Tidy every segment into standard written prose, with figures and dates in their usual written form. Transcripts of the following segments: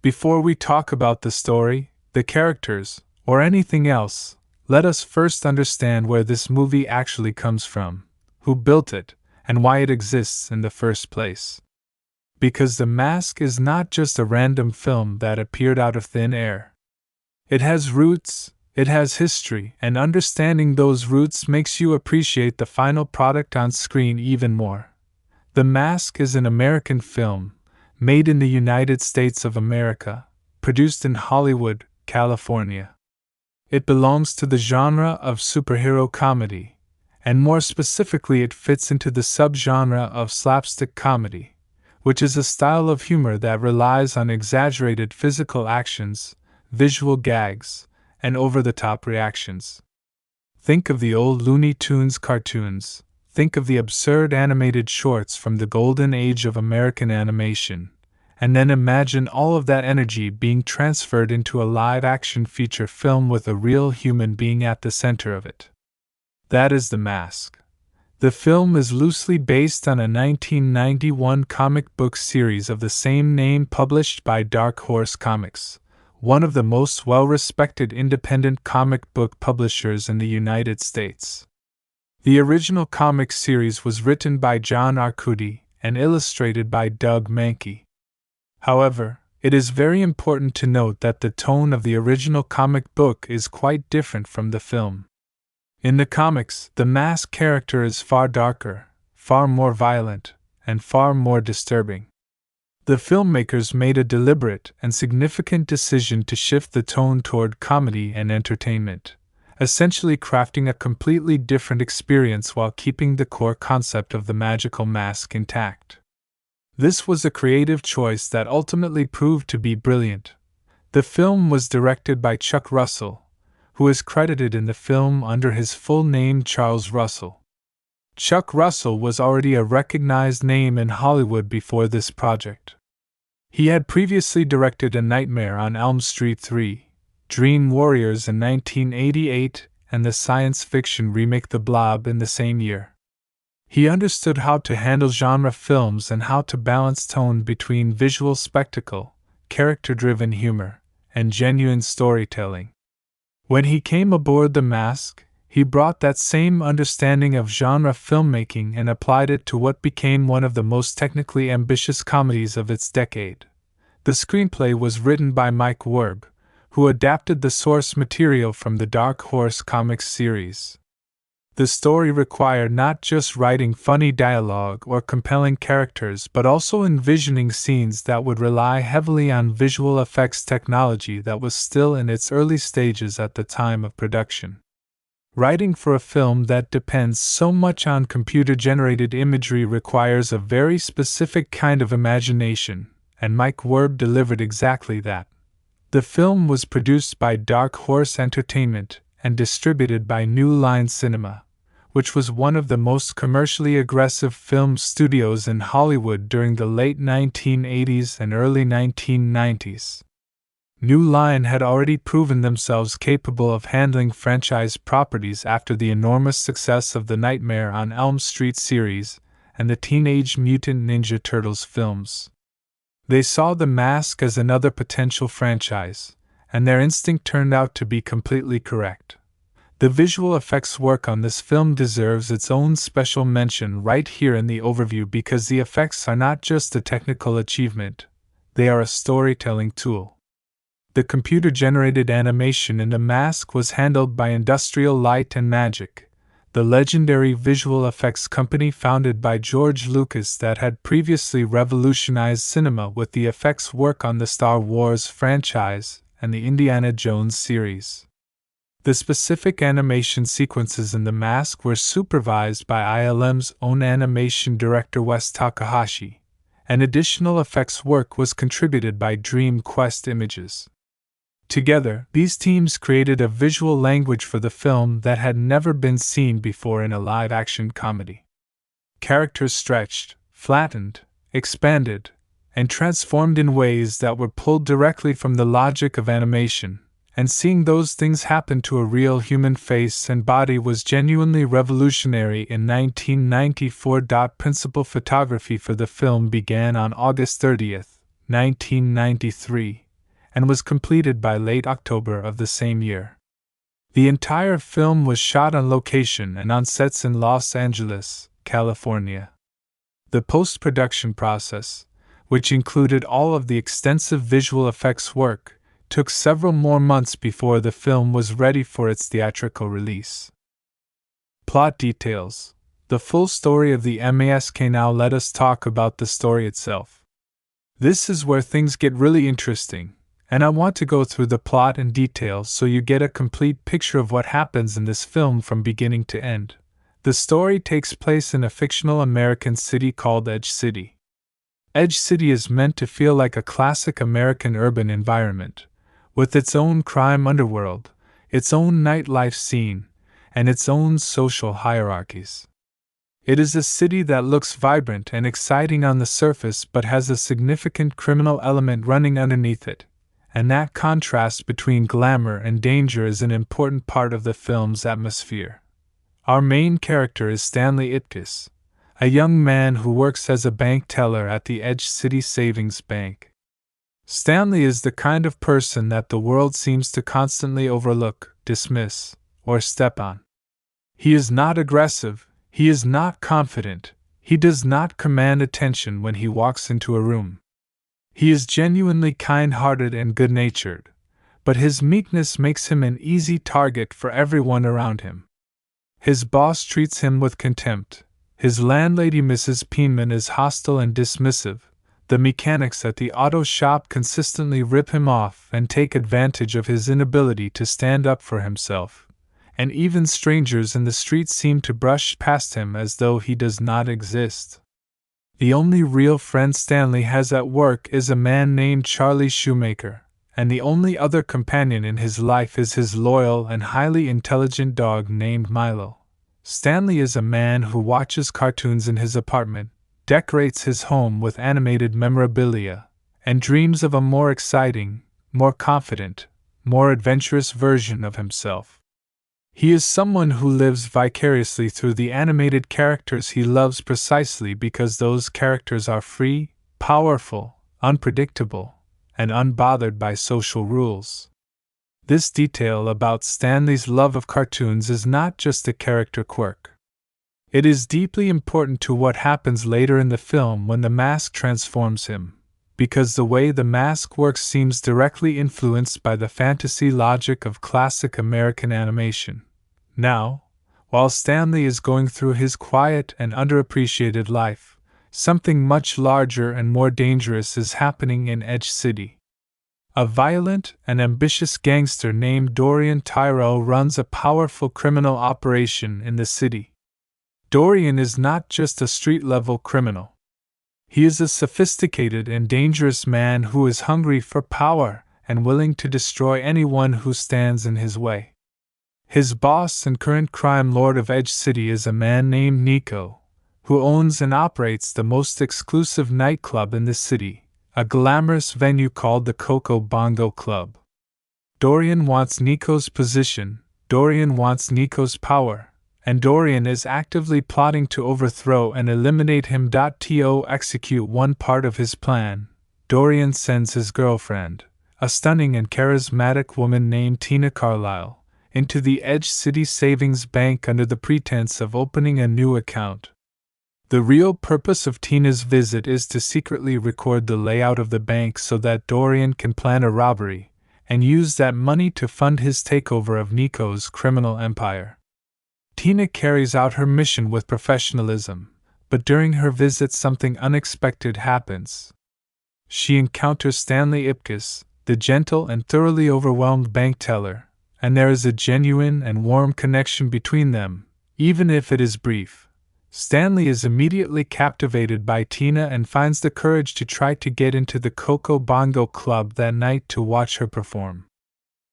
Before we talk about the story, the characters, or anything else, let us first understand where this movie actually comes from, who built it, and why it exists in the first place. Because The Mask is not just a random film that appeared out of thin air. It has roots, it has history, and understanding those roots makes you appreciate the final product on screen even more. The Mask is an American film, made in the United States of America, produced in Hollywood, California. It belongs to the genre of superhero comedy, and more specifically it fits into the subgenre of slapstick comedy, which is a style of humor that relies on exaggerated physical actions, visual gags, and over-the-top reactions. Think of the old Looney Tunes cartoons, think of the absurd animated shorts from the golden age of American animation, and then imagine all of that energy being transferred into a live-action feature film with a real human being at the center of it. That is The Mask. The film is loosely based on a 1991 comic book series of the same name published by Dark Horse Comics, one of the most well-respected independent comic book publishers in the United States. The original comic series was written by John Arcudi and illustrated by Doug Mahnke. However, it is very important to note that the tone of the original comic book is quite different from the film. In the comics, the Mask character is far darker, far more violent, and far more disturbing. The filmmakers made a deliberate and significant decision to shift the tone toward comedy and entertainment, essentially crafting a completely different experience while keeping the core concept of the magical mask intact. This was a creative choice that ultimately proved to be brilliant. The film was directed by Chuck Russell, who is credited in the film under his full name Charles Russell. Chuck Russell was already a recognized name in Hollywood before this project. He had previously directed A Nightmare on Elm Street 3, Dream Warriors in 1988, and the science fiction remake The Blob in the same year. He understood how to handle genre films and how to balance tone between visual spectacle, character-driven humor, and genuine storytelling. When he came aboard The Mask, he brought that same understanding of genre filmmaking and applied it to what became one of the most technically ambitious comedies of its decade. The screenplay was written by Mike Werb, who adapted the source material from the Dark Horse Comics series. The story required not just writing funny dialogue or compelling characters but also envisioning scenes that would rely heavily on visual effects technology that was still in its early stages at the time of production. Writing for a film that depends so much on computer-generated imagery requires a very specific kind of imagination, and Mike Werb delivered exactly that. The film was produced by Dark Horse Entertainment and distributed by New Line Cinema, which was one of the most commercially aggressive film studios in Hollywood during the late 1980s and early 1990s. New Line had already proven themselves capable of handling franchise properties after the enormous success of the Nightmare on Elm Street series and the Teenage Mutant Ninja Turtles films. They saw The Mask as another potential franchise, and their instinct turned out to be completely correct. The visual effects work on this film deserves its own special mention right here in the overview because the effects are not just a technical achievement, they are a storytelling tool. The computer-generated animation in The Mask was handled by Industrial Light and Magic, the legendary visual effects company founded by George Lucas that had previously revolutionized cinema with the effects work on the Star Wars franchise and the Indiana Jones series. The specific animation sequences in The Mask were supervised by ILM's own animation director Wes Takahashi, and additional effects work was contributed by Dream Quest Images. Together, these teams created a visual language for the film that had never been seen before in a live-action comedy. Characters stretched, flattened, expanded, and transformed in ways that were pulled directly from the logic of animation, and seeing those things happen to a real human face and body was genuinely revolutionary in 1994. Principal photography for the film began on August 30, 1993, and was completed by late October of the same year. The entire film was shot on location and on sets in Los Angeles, California. The post-production process, which included all of the extensive visual effects work, took several more months before the film was ready for its theatrical release. Plot details. The full story of the mask. Now let us talk about the story itself. This is where things get really interesting, and I want to go through the plot in detail so you get a complete picture of what happens in this film from beginning to end. The story takes place in a fictional American city called Edge City. Edge City is meant to feel like a classic American urban environment, with its own crime underworld, its own nightlife scene, and its own social hierarchies. It is a city that looks vibrant and exciting on the surface but has a significant criminal element running underneath it, and that contrast between glamour and danger is an important part of the film's atmosphere. Our main character is Stanley Ipkiss, a young man who works as a bank teller at the Edge City Savings Bank. Stanley is the kind of person that the world seems to constantly overlook, dismiss, or step on. He is not aggressive, he is not confident, he does not command attention when he walks into a room. He is genuinely kind-hearted and good-natured, but his meekness makes him an easy target for everyone around him. His boss treats him with contempt, his landlady Mrs. Peenman is hostile and dismissive, the mechanics at the auto shop consistently rip him off and take advantage of his inability to stand up for himself, and even strangers in the street seem to brush past him as though he does not exist. The only real friend Stanley has at work is a man named Charlie Shoemaker, and the only other companion in his life is his loyal and highly intelligent dog named Milo. Stanley is a man who watches cartoons in his apartment, decorates his home with animated memorabilia, and dreams of a more exciting, more confident, more adventurous version of himself. He is someone who lives vicariously through the animated characters he loves precisely because those characters are free, powerful, unpredictable, and unbothered by social rules. This detail about Stanley's love of cartoons is not just a character quirk. It is deeply important to what happens later in the film when the mask transforms him, because the way the mask works seems directly influenced by the fantasy logic of classic American animation. Now, while Stanley is going through his quiet and underappreciated life, something much larger and more dangerous is happening in Edge City. A violent and ambitious gangster named Dorian Tyrell runs a powerful criminal operation in the city. Dorian is not just a street-level criminal. He is a sophisticated and dangerous man who is hungry for power and willing to destroy anyone who stands in his way. His boss and current crime lord of Edge City is a man named Nico, who owns and operates the most exclusive nightclub in the city, a glamorous venue called the Coco Bongo Club. Dorian wants Nico's position, Dorian wants Nico's power, and Dorian is actively plotting to overthrow and eliminate him. To execute one part of his plan, Dorian sends his girlfriend, a stunning and charismatic woman named Tina Carlisle, into the Edge City Savings Bank under the pretense of opening a new account. The real purpose of Tina's visit is to secretly record the layout of the bank so that Dorian can plan a robbery and use that money to fund his takeover of Nico's criminal empire. Tina carries out her mission with professionalism, but during her visit something unexpected happens. She encounters Stanley Ipkiss, the gentle and thoroughly overwhelmed bank teller, and there is a genuine and warm connection between them, even if it is brief. Stanley is immediately captivated by Tina and finds the courage to try to get into the Coco Bongo Club that night to watch her perform.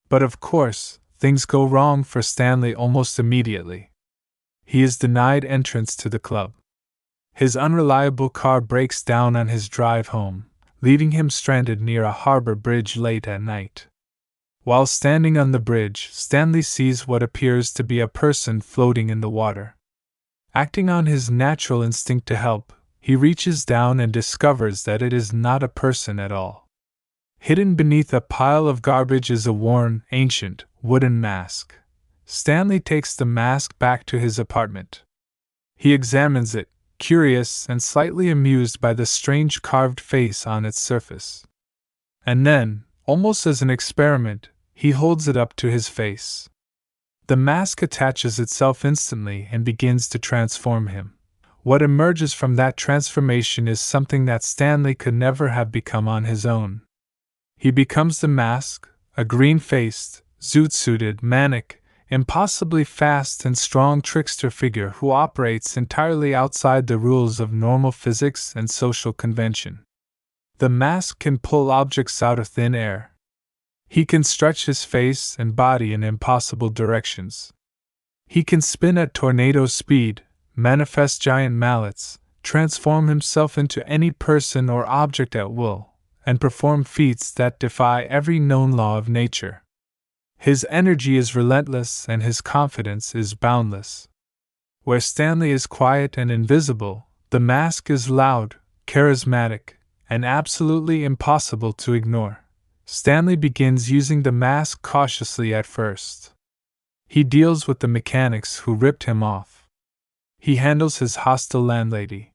But of course, things go wrong for Stanley almost immediately. He is denied entrance to the club. His unreliable car breaks down on his drive home, leaving him stranded near a harbor bridge late at night. While standing on the bridge, Stanley sees what appears to be a person floating in the water. Acting on his natural instinct to help, he reaches down and discovers that it is not a person at all. Hidden beneath a pile of garbage is a worn, ancient, wooden mask. Stanley takes the mask back to his apartment. He examines it, curious and slightly amused by the strange carved face on its surface. And then, almost as an experiment, he holds it up to his face. The mask attaches itself instantly and begins to transform him. What emerges from that transformation is something that Stanley could never have become on his own. He becomes the mask, a green-faced, zoot-suited, manic, impossibly fast and strong trickster figure who operates entirely outside the rules of normal physics and social convention. The mask can pull objects out of thin air. He can stretch his face and body in impossible directions. He can spin at tornado speed, manifest giant mallets, transform himself into any person or object at will, and perform feats that defy every known law of nature. His energy is relentless and his confidence is boundless. Where Stanley is quiet and invisible, the mask is loud, charismatic, and absolutely impossible to ignore. Stanley begins using the mask cautiously at first. He deals with the mechanics who ripped him off. He handles his hostile landlady.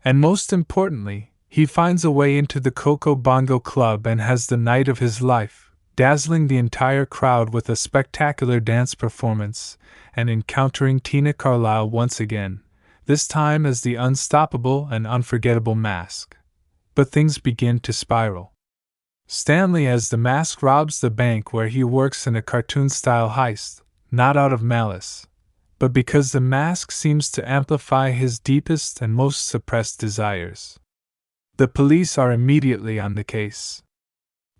And most importantly, he finds a way into the Coco Bongo Club and has the night of his life, dazzling the entire crowd with a spectacular dance performance, and encountering Tina Carlisle once again, this time as the unstoppable and unforgettable mask. But things begin to spiral. Stanley as the mask robs the bank where he works in a cartoon-style heist, not out of malice, but because the mask seems to amplify his deepest and most suppressed desires. The police are immediately on the case.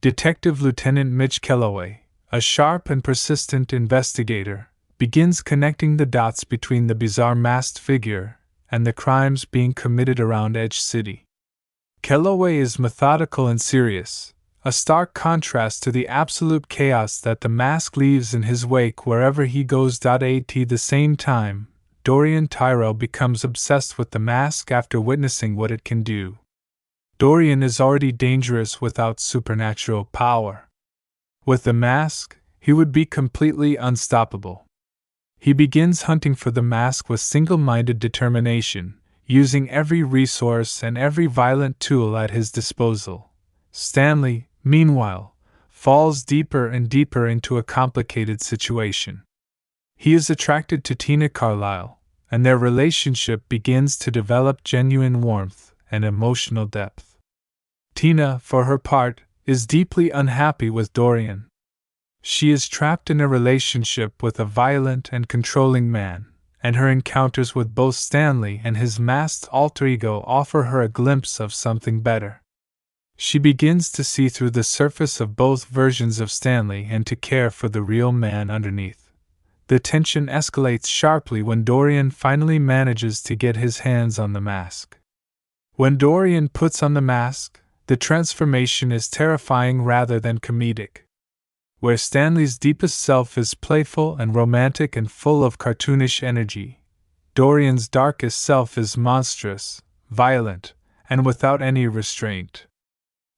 Detective Lieutenant Mitch Kellaway, a sharp and persistent investigator, begins connecting the dots between the bizarre masked figure and the crimes being committed around Edge City. Kellaway is methodical and serious, a stark contrast to the absolute chaos that the mask leaves in his wake wherever he goes. At the same time, Dorian Tyrell becomes obsessed with the mask after witnessing what it can do. Dorian is already dangerous without supernatural power. With the mask, he would be completely unstoppable. He begins hunting for the mask with single-minded determination, using every resource and every violent tool at his disposal. Stanley, meanwhile, falls deeper and deeper into a complicated situation. He is attracted to Tina Carlisle, and their relationship begins to develop genuine warmth and emotional depth. Tina, for her part, is deeply unhappy with Dorian. She is trapped in a relationship with a violent and controlling man, and her encounters with both Stanley and his masked alter ego offer her a glimpse of something better. She begins to see through the surface of both versions of Stanley and to care for the real man underneath. The tension escalates sharply when Dorian finally manages to get his hands on the mask. When Dorian puts on the mask, the transformation is terrifying rather than comedic. Where Stanley's deepest self is playful and romantic and full of cartoonish energy, Dorian's darkest self is monstrous, violent, and without any restraint.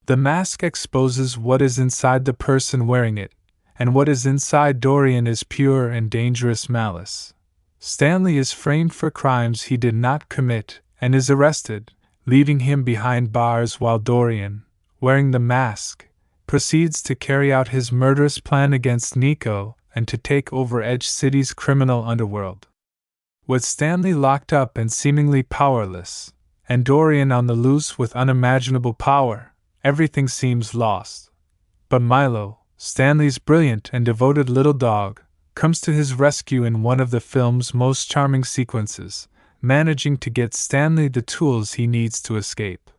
The mask exposes what is inside the person wearing it, and what is inside Dorian is pure and dangerous malice. Stanley is framed for crimes he did not commit and is arrested, leaving him behind bars while Dorian, wearing the mask, proceeds to carry out his murderous plan against Nico and to take over Edge City's criminal underworld. With Stanley locked up and seemingly powerless, and Dorian on the loose with unimaginable power, everything seems lost. But Milo, Stanley's brilliant and devoted little dog, comes to his rescue in one of the film's most charming sequences, managing to get Stanley the tools he needs to escape.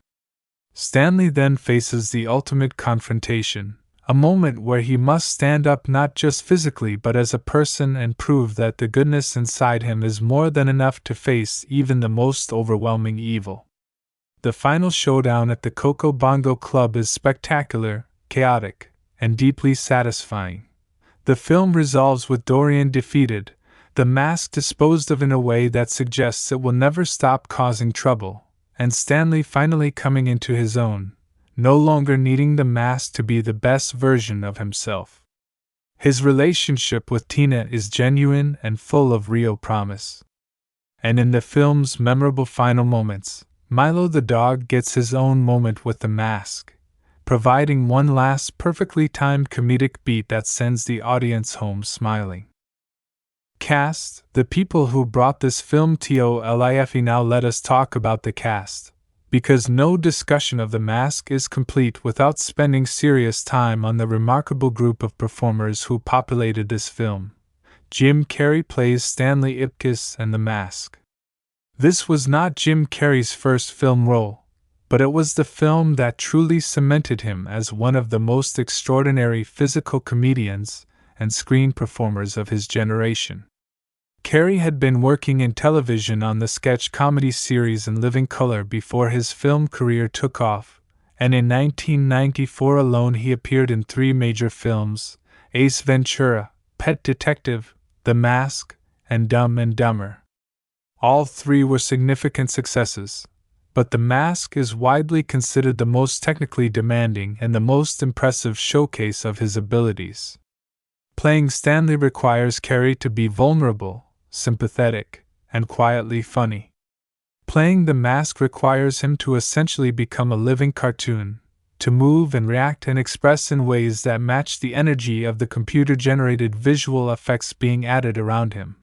Stanley then faces the ultimate confrontation, a moment where he must stand up not just physically but as a person and prove that the goodness inside him is more than enough to face even the most overwhelming evil. The final showdown at the Coco Bongo Club is spectacular, chaotic, and deeply satisfying. The film resolves with Dorian defeated, the mask disposed of in a way that suggests it will never stop causing trouble, and Stanley finally coming into his own, no longer needing the mask to be the best version of himself. His relationship with Tina is genuine and full of real promise. And in the film's memorable final moments, Milo the dog gets his own moment with the mask, providing one last perfectly timed comedic beat that sends the audience home smiling. Cast, the people who brought this film to life. Now let us talk about the cast, because no discussion of The Mask is complete without spending serious time on the remarkable group of performers who populated this film. Jim Carrey plays Stanley Ipkiss and The Mask. This was not Jim Carrey's first film role, but it was the film that truly cemented him as one of the most extraordinary physical comedians and screen performers of his generation. Carrey had been working in television on the sketch comedy series In Living Color before his film career took off, and in 1994 alone he appeared in 3 major films: Ace Ventura, Pet Detective, The Mask, and Dumb and Dumber. All 3 were significant successes, but The Mask is widely considered the most technically demanding and the most impressive showcase of his abilities. Playing Stanley requires Carrey to be vulnerable, sympathetic, and quietly funny. Playing The Mask requires him to essentially become a living cartoon, to move and react and express in ways that match the energy of the computer-generated visual effects being added around him.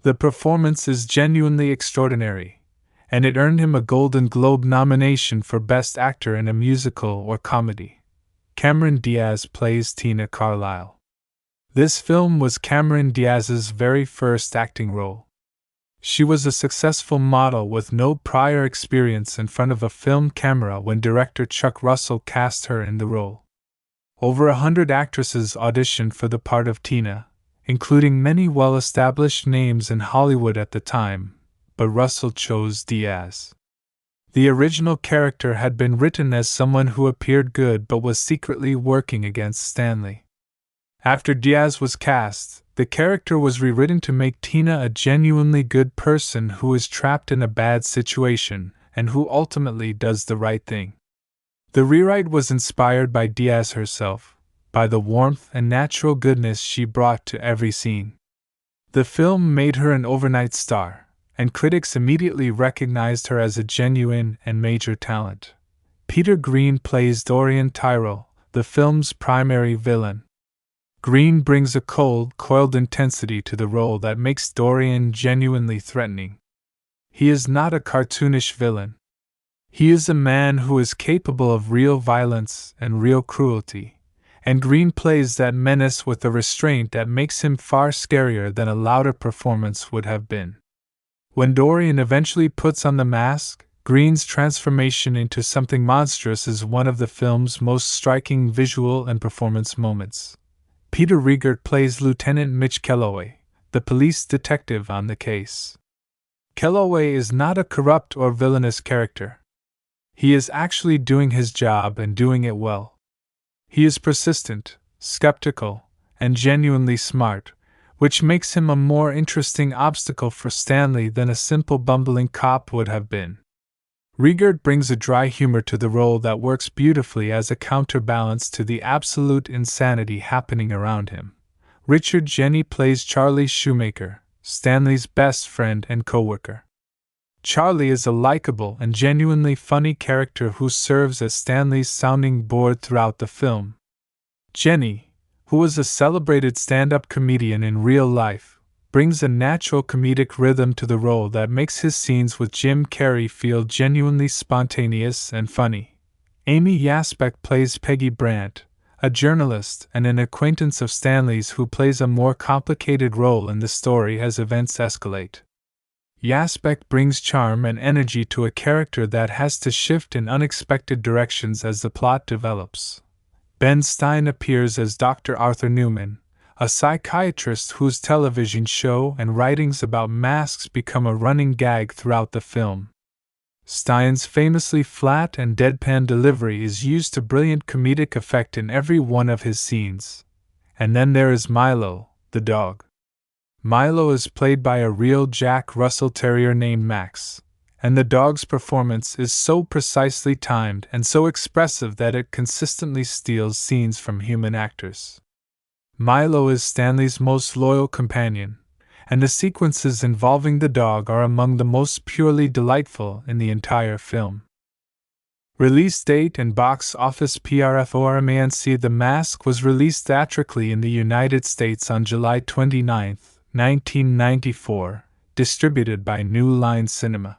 The performance is genuinely extraordinary, and it earned him a Golden Globe nomination for Best Actor in a Musical or Comedy. Cameron Diaz plays Tina Carlisle. This film was Cameron Diaz's very first acting role. She was a successful model with no prior experience in front of a film camera when director Chuck Russell cast her in the role. Over 100 actresses auditioned for the part of Tina, including many well-established names in Hollywood at the time, but Russell chose Diaz. The original character had been written as someone who appeared good but was secretly working against Stanley. After Diaz was cast, the character was rewritten to make Tina a genuinely good person who is trapped in a bad situation and who ultimately does the right thing. The rewrite was inspired by Diaz herself, by the warmth and natural goodness she brought to every scene. The film made her an overnight star, and critics immediately recognized her as a genuine and major talent. Peter Green plays Dorian Tyrell, the film's primary villain. Green brings a cold, coiled intensity to the role that makes Dorian genuinely threatening. He is not a cartoonish villain. He is a man who is capable of real violence and real cruelty, and Green plays that menace with a restraint that makes him far scarier than a louder performance would have been. When Dorian eventually puts on the mask, Green's transformation into something monstrous is one of the film's most striking visual and performance moments. Peter Riegert plays Lieutenant Mitch Kelloway, the police detective on the case. Kelloway is not a corrupt or villainous character. He is actually doing his job and doing it well. He is persistent, skeptical, and genuinely smart, which makes him a more interesting obstacle for Stanley than a simple bumbling cop would have been. Riegert brings a dry humor to the role that works beautifully as a counterbalance to the absolute insanity happening around him. Richard Jeni plays Charlie Shoemaker, Stanley's best friend and coworker. Charlie is a likable and genuinely funny character who serves as Stanley's sounding board throughout the film. Jenny, who is a celebrated stand-up comedian in real life, brings a natural comedic rhythm to the role that makes his scenes with Jim Carrey feel genuinely spontaneous and funny. Amy Yasbeck plays Peggy Brandt, a journalist and an acquaintance of Stanley's who plays a more complicated role in the story as events escalate. Yasbeck brings charm and energy to a character that has to shift in unexpected directions as the plot develops. Ben Stein appears as Dr. Arthur Newman, a psychiatrist whose television show and writings about masks become a running gag throughout the film. Stein's famously flat and deadpan delivery is used to brilliant comedic effect in every one of his scenes. And then there is Milo, the dog. Milo is played by a real Jack Russell Terrier named Max, and the dog's performance is so precisely timed and so expressive that it consistently steals scenes from human actors. Milo is Stanley's most loyal companion, and the sequences involving the dog are among the most purely delightful in the entire film. Release date and box office performance. The Mask was released theatrically in the United States on July 29, 1994, distributed by New Line Cinema.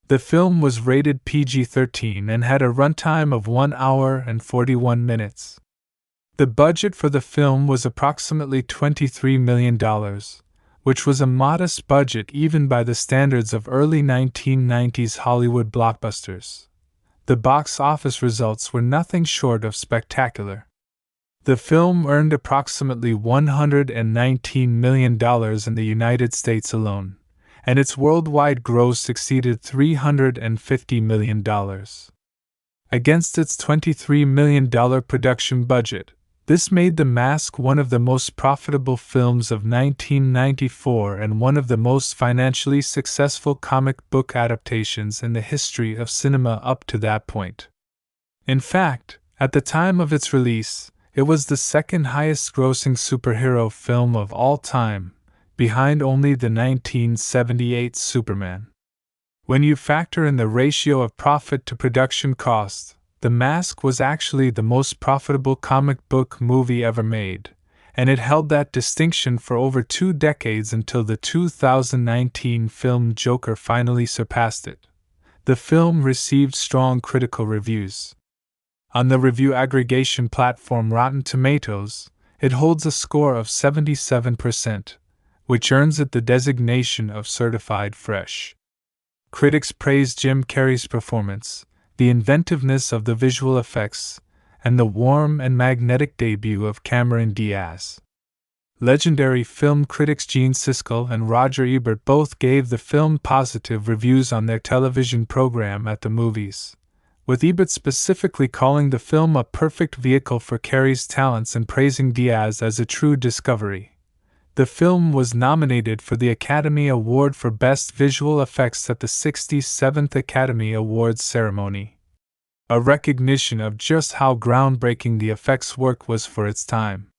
The film was rated PG-13 and had a runtime of 1 hour and 41 minutes. The budget for the film was approximately $23 million, which was a modest budget even by the standards of early 1990s Hollywood blockbusters. The box office results were nothing short of spectacular. The film earned approximately $119 million in the United States alone, and its worldwide gross exceeded $350 million. Against its $23 million production budget, this made The Mask one of the most profitable films of 1994 and one of the most financially successful comic book adaptations in the history of cinema up to that point. In fact, at the time of its release, it was the second highest-grossing superhero film of all time, behind only the 1978 Superman. When you factor in the ratio of profit to production cost, The Mask was actually the most profitable comic book movie ever made, and it held that distinction for over 2 decades until the 2019 film Joker finally surpassed it. The film received strong critical reviews. On the review aggregation platform Rotten Tomatoes, it holds a score of 77%, which earns it the designation of certified fresh. Critics praised Jim Carrey's performance, the inventiveness of the visual effects, and the warm and magnetic debut of Cameron Diaz. Legendary film critics Gene Siskel and Roger Ebert both gave the film positive reviews on their television program At the Movies, with Ebert specifically calling the film a perfect vehicle for Carrey's talents and praising Diaz as a true discovery. The film was nominated for the Academy Award for Best Visual Effects at the 67th Academy Awards ceremony, a recognition of just how groundbreaking the effects work was for its time.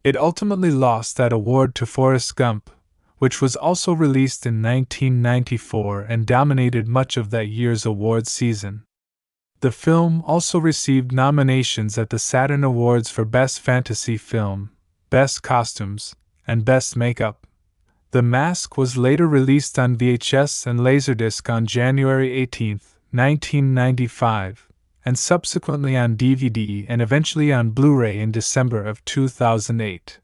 It ultimately lost that award to Forrest Gump, which was also released in 1994 and dominated much of that year's awards season. The film also received nominations at the Saturn Awards for Best Fantasy Film, Best Costumes, and Best Makeup. The Mask was later released on VHS and Laserdisc on January 18, 1995, and subsequently on DVD and eventually on Blu-ray in December of 2008.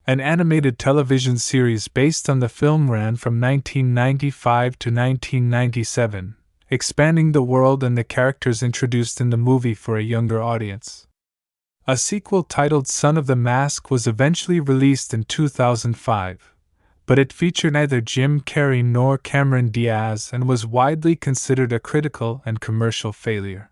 An animated television series based on the film ran from 1995 to 1997, expanding the world and the characters introduced in the movie for a younger audience. A sequel titled Son of the Mask was eventually released in 2005, but it featured neither Jim Carrey nor Cameron Diaz and was widely considered a critical and commercial failure.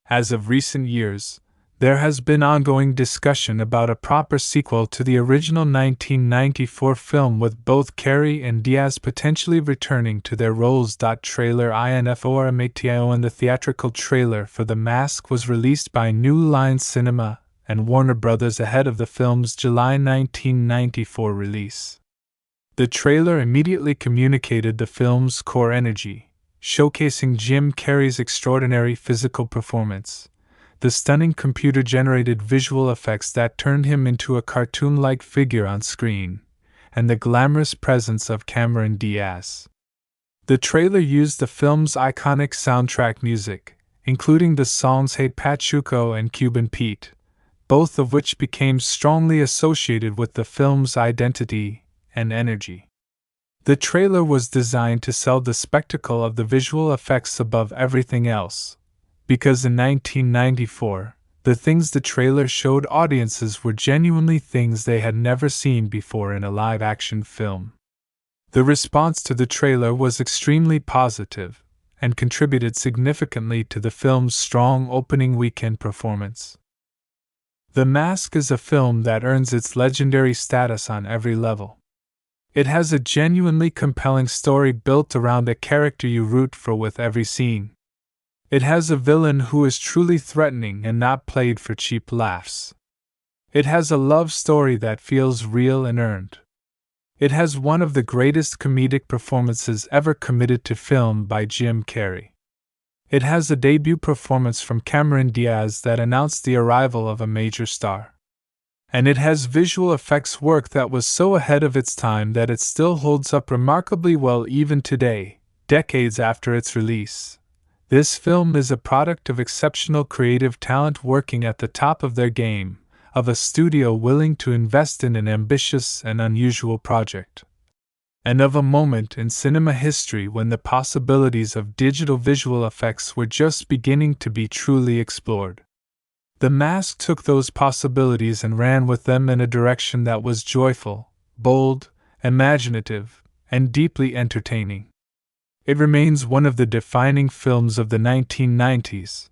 As of recent years, there has been ongoing discussion about a proper sequel to the original 1994 film with both Carrey and Diaz potentially returning to their roles. Trailer Informatio and the theatrical trailer for The Mask was released by New Line Cinema and Warner Bros. Ahead of the film's July 1994 release. The trailer immediately communicated the film's core energy, showcasing Jim Carrey's extraordinary physical performance, the stunning computer-generated visual effects that turned him into a cartoon-like figure on screen, and the glamorous presence of Cameron Diaz. The trailer used the film's iconic soundtrack music, including the songs Hey Pachuco and Cuban Pete, both of which became strongly associated with the film's identity and energy. The trailer was designed to sell the spectacle of the visual effects above everything else, because in 1994, the things the trailer showed audiences were genuinely things they had never seen before in a live-action film. The response to the trailer was extremely positive, and contributed significantly to the film's strong opening weekend performance. The Mask is a film that earns its legendary status on every level. It has a genuinely compelling story built around a character you root for with every scene. It has a villain who is truly threatening and not played for cheap laughs. It has a love story that feels real and earned. It has one of the greatest comedic performances ever committed to film by Jim Carrey. It has a debut performance from Cameron Diaz that announced the arrival of a major star. And it has visual effects work that was so ahead of its time that it still holds up remarkably well even today, decades after its release. This film is a product of exceptional creative talent working at the top of their game, of a studio willing to invest in an ambitious and unusual project, and of a moment in cinema history when the possibilities of digital visual effects were just beginning to be truly explored. The Mask took those possibilities and ran with them in a direction that was joyful, bold, imaginative, and deeply entertaining. It remains one of the defining films of the 1990s,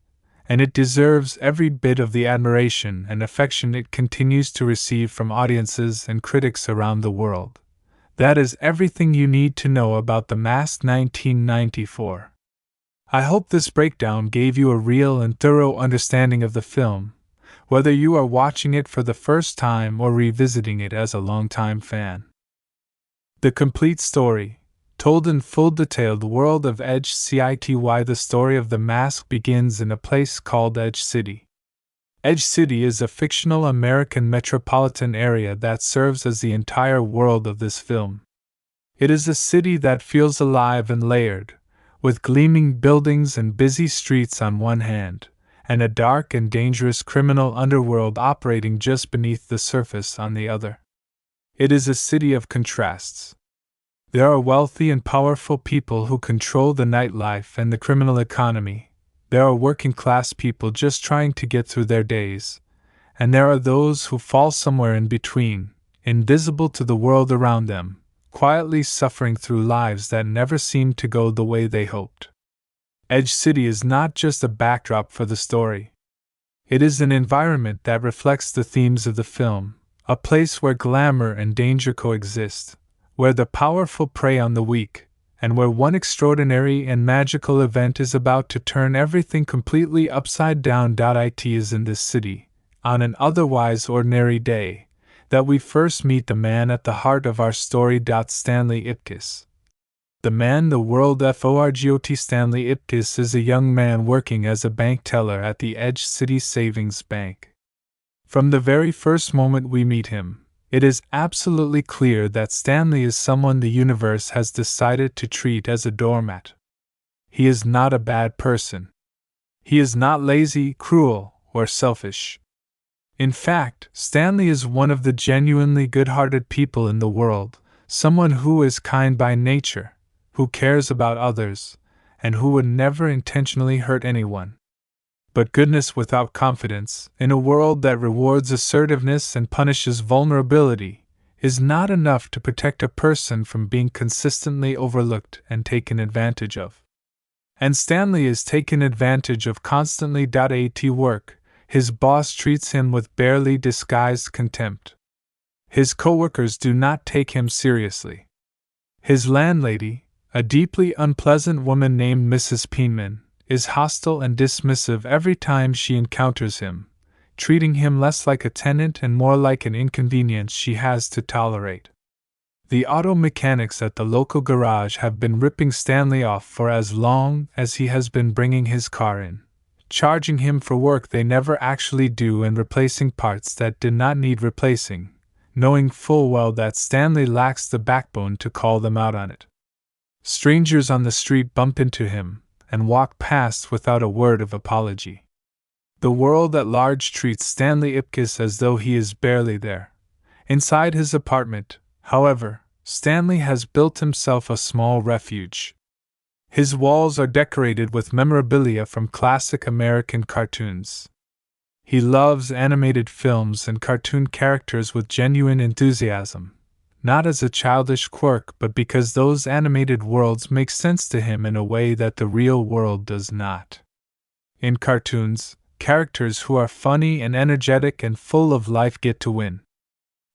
and it deserves every bit of the admiration and affection it continues to receive from audiences and critics around the world. That is everything you need to know about The Mask 1994. I hope this breakdown gave you a real and thorough understanding of the film, whether you are watching it for the first time or revisiting it as a longtime fan. The complete story, told in full detail, the world of Edge City. The story of The Mask begins in a place called Edge City. Edge City is a fictional American metropolitan area that serves as the entire world of this film. It is a city that feels alive and layered, with gleaming buildings and busy streets on one hand, and a dark and dangerous criminal underworld operating just beneath the surface on the other. It is a city of contrasts. There are wealthy and powerful people who control the nightlife and the criminal economy. There are working-class people just trying to get through their days, and there are those who fall somewhere in between, invisible to the world around them, quietly suffering through lives that never seem to go the way they hoped. Edge City is not just a backdrop for the story. It is an environment that reflects the themes of the film, a place where glamour and danger coexist, where the powerful prey on the weak, and where one extraordinary and magical event is about to turn everything completely upside down. It is in this city, on an otherwise ordinary day, that we first meet the man at the heart of our story. Stanley Ipkiss. The man the world forgot. Stanley Ipkiss is a young man working as a bank teller at the Edge City Savings Bank. From the very first moment we meet him, it is absolutely clear that Stanley is someone the universe has decided to treat as a doormat. He is not a bad person. He is not lazy, cruel, or selfish. In fact, Stanley is one of the genuinely good-hearted people in the world, someone who is kind by nature, who cares about others, and who would never intentionally hurt anyone. But goodness without confidence, in a world that rewards assertiveness and punishes vulnerability, is not enough to protect a person from being consistently overlooked and taken advantage of. And Stanley is taken advantage of constantly. At work, his boss treats him with barely disguised contempt. His coworkers do not take him seriously. His landlady, a deeply unpleasant woman named Mrs. Penman, is hostile and dismissive every time she encounters him, treating him less like a tenant and more like an inconvenience she has to tolerate. The auto mechanics at the local garage have been ripping Stanley off for as long as he has been bringing his car in, charging him for work they never actually do and replacing parts that did not need replacing, knowing full well that Stanley lacks the backbone to call them out on it. Strangers on the street bump into him and walk past without a word of apology. The world at large treats Stanley Ipkiss as though he is barely there. Inside his apartment, however, Stanley has built himself a small refuge. His walls are decorated with memorabilia from classic American cartoons. He loves animated films and cartoon characters with genuine enthusiasm, not as a childish quirk but because those animated worlds make sense to him in a way that the real world does not. In cartoons, characters who are funny and energetic and full of life get to win.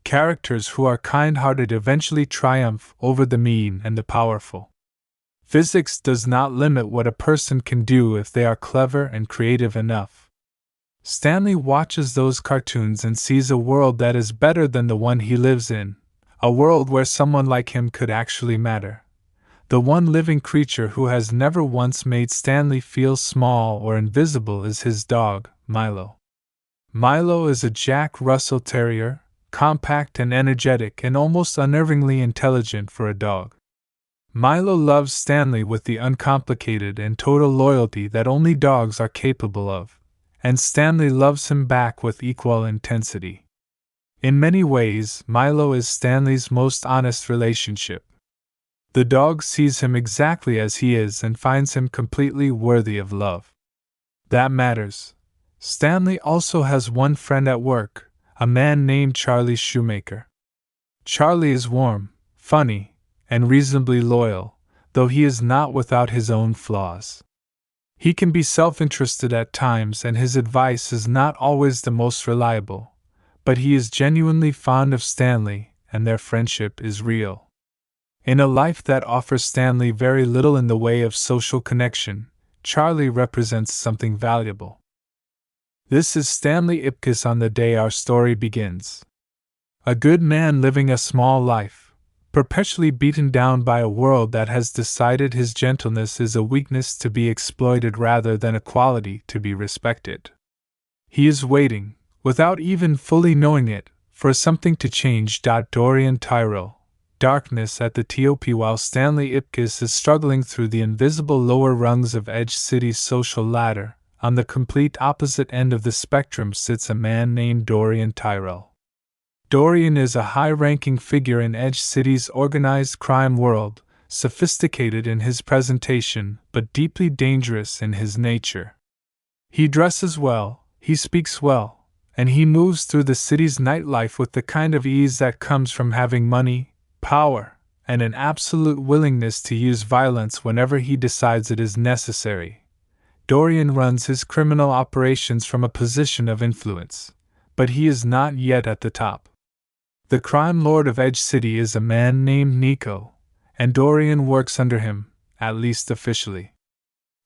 Characters who are kind-hearted eventually triumph over the mean and the powerful. Physics does not limit what a person can do if they are clever and creative enough. Stanley watches those cartoons and sees a world that is better than the one he lives in, a world where someone like him could actually matter. The one living creature who has never once made Stanley feel small or invisible is his dog, Milo. Milo is a Jack Russell Terrier, compact and energetic and almost unnervingly intelligent for a dog. Milo loves Stanley with the uncomplicated and total loyalty that only dogs are capable of, and Stanley loves him back with equal intensity. In many ways, Milo is Stanley's most honest relationship. The dog sees him exactly as he is and finds him completely worthy of love. That matters. Stanley also has one friend at work, a man named Charlie Shoemaker. Charlie is warm, funny, and reasonably loyal, though he is not without his own flaws. He can be self-interested at times and his advice is not always the most reliable, but he is genuinely fond of Stanley and their friendship is real. In a life that offers Stanley very little in the way of social connection, Charlie represents something valuable. This is Stanley Ipkiss on the day our story begins. A good man living a small life, perpetually beaten down by a world that has decided his gentleness is a weakness to be exploited rather than a quality to be respected. He is waiting, without even fully knowing it, for something to change. Dorian Tyrrell. Darkness at the top. While Stanley Ipkiss is struggling through the invisible lower rungs of Edge City's social ladder, on the complete opposite end of the spectrum sits a man named Dorian Tyrrell. Dorian is a high-ranking figure in Edge City's organized crime world, sophisticated in his presentation but deeply dangerous in his nature. He dresses well, he speaks well, and he moves through the city's nightlife with the kind of ease that comes from having money, power, and an absolute willingness to use violence whenever he decides it is necessary. Dorian runs his criminal operations from a position of influence, but he is not yet at the top. The crime lord of Edge City is a man named Nico, and Dorian works under him, at least officially.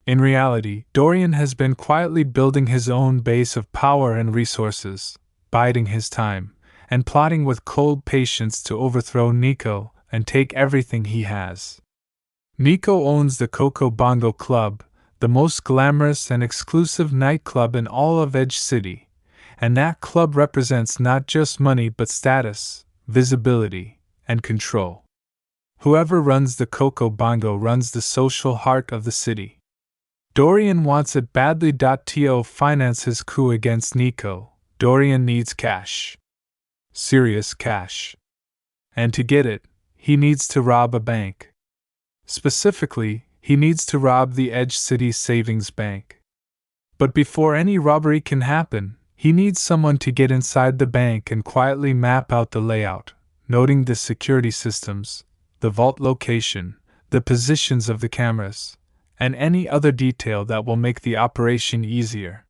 In reality, Dorian has been quietly building his own base of power and resources, biding his time, and plotting with cold patience to overthrow Nico and take everything he has. Nico owns the Coco Bongo Club, the most glamorous and exclusive nightclub in all of Edge City, and that club represents not just money but status, visibility, and control. Whoever runs the Coco Bongo runs the social heart of the city. Dorian wants it badly. To finance his coup against Nico, Dorian needs cash. Serious cash. And to get it, he needs to rob a bank. Specifically, he needs to rob the Edge City Savings Bank. But before any robbery can happen, he needs someone to get inside the bank and quietly map out the layout, noting the security systems, the vault location, the positions of the cameras, and any other detail that will make the operation easier.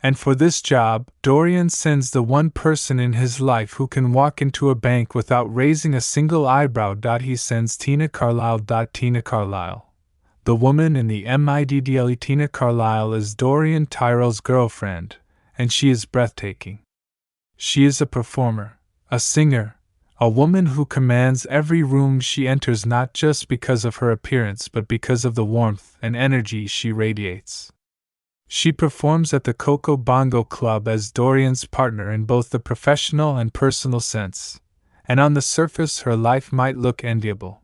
And for this job, Dorian sends the one person in his life who can walk into a bank without raising a single eyebrow. He sends Tina Carlisle. Tina Carlisle, the woman in the middle. Tina Carlisle is Dorian Tyrrell's girlfriend, and she is breathtaking. She is a performer, a singer, a woman who commands every room she enters not just because of her appearance but because of the warmth and energy she radiates. She performs at the Coco Bongo Club as Dorian's partner in both the professional and personal sense, and on the surface her life might look enviable.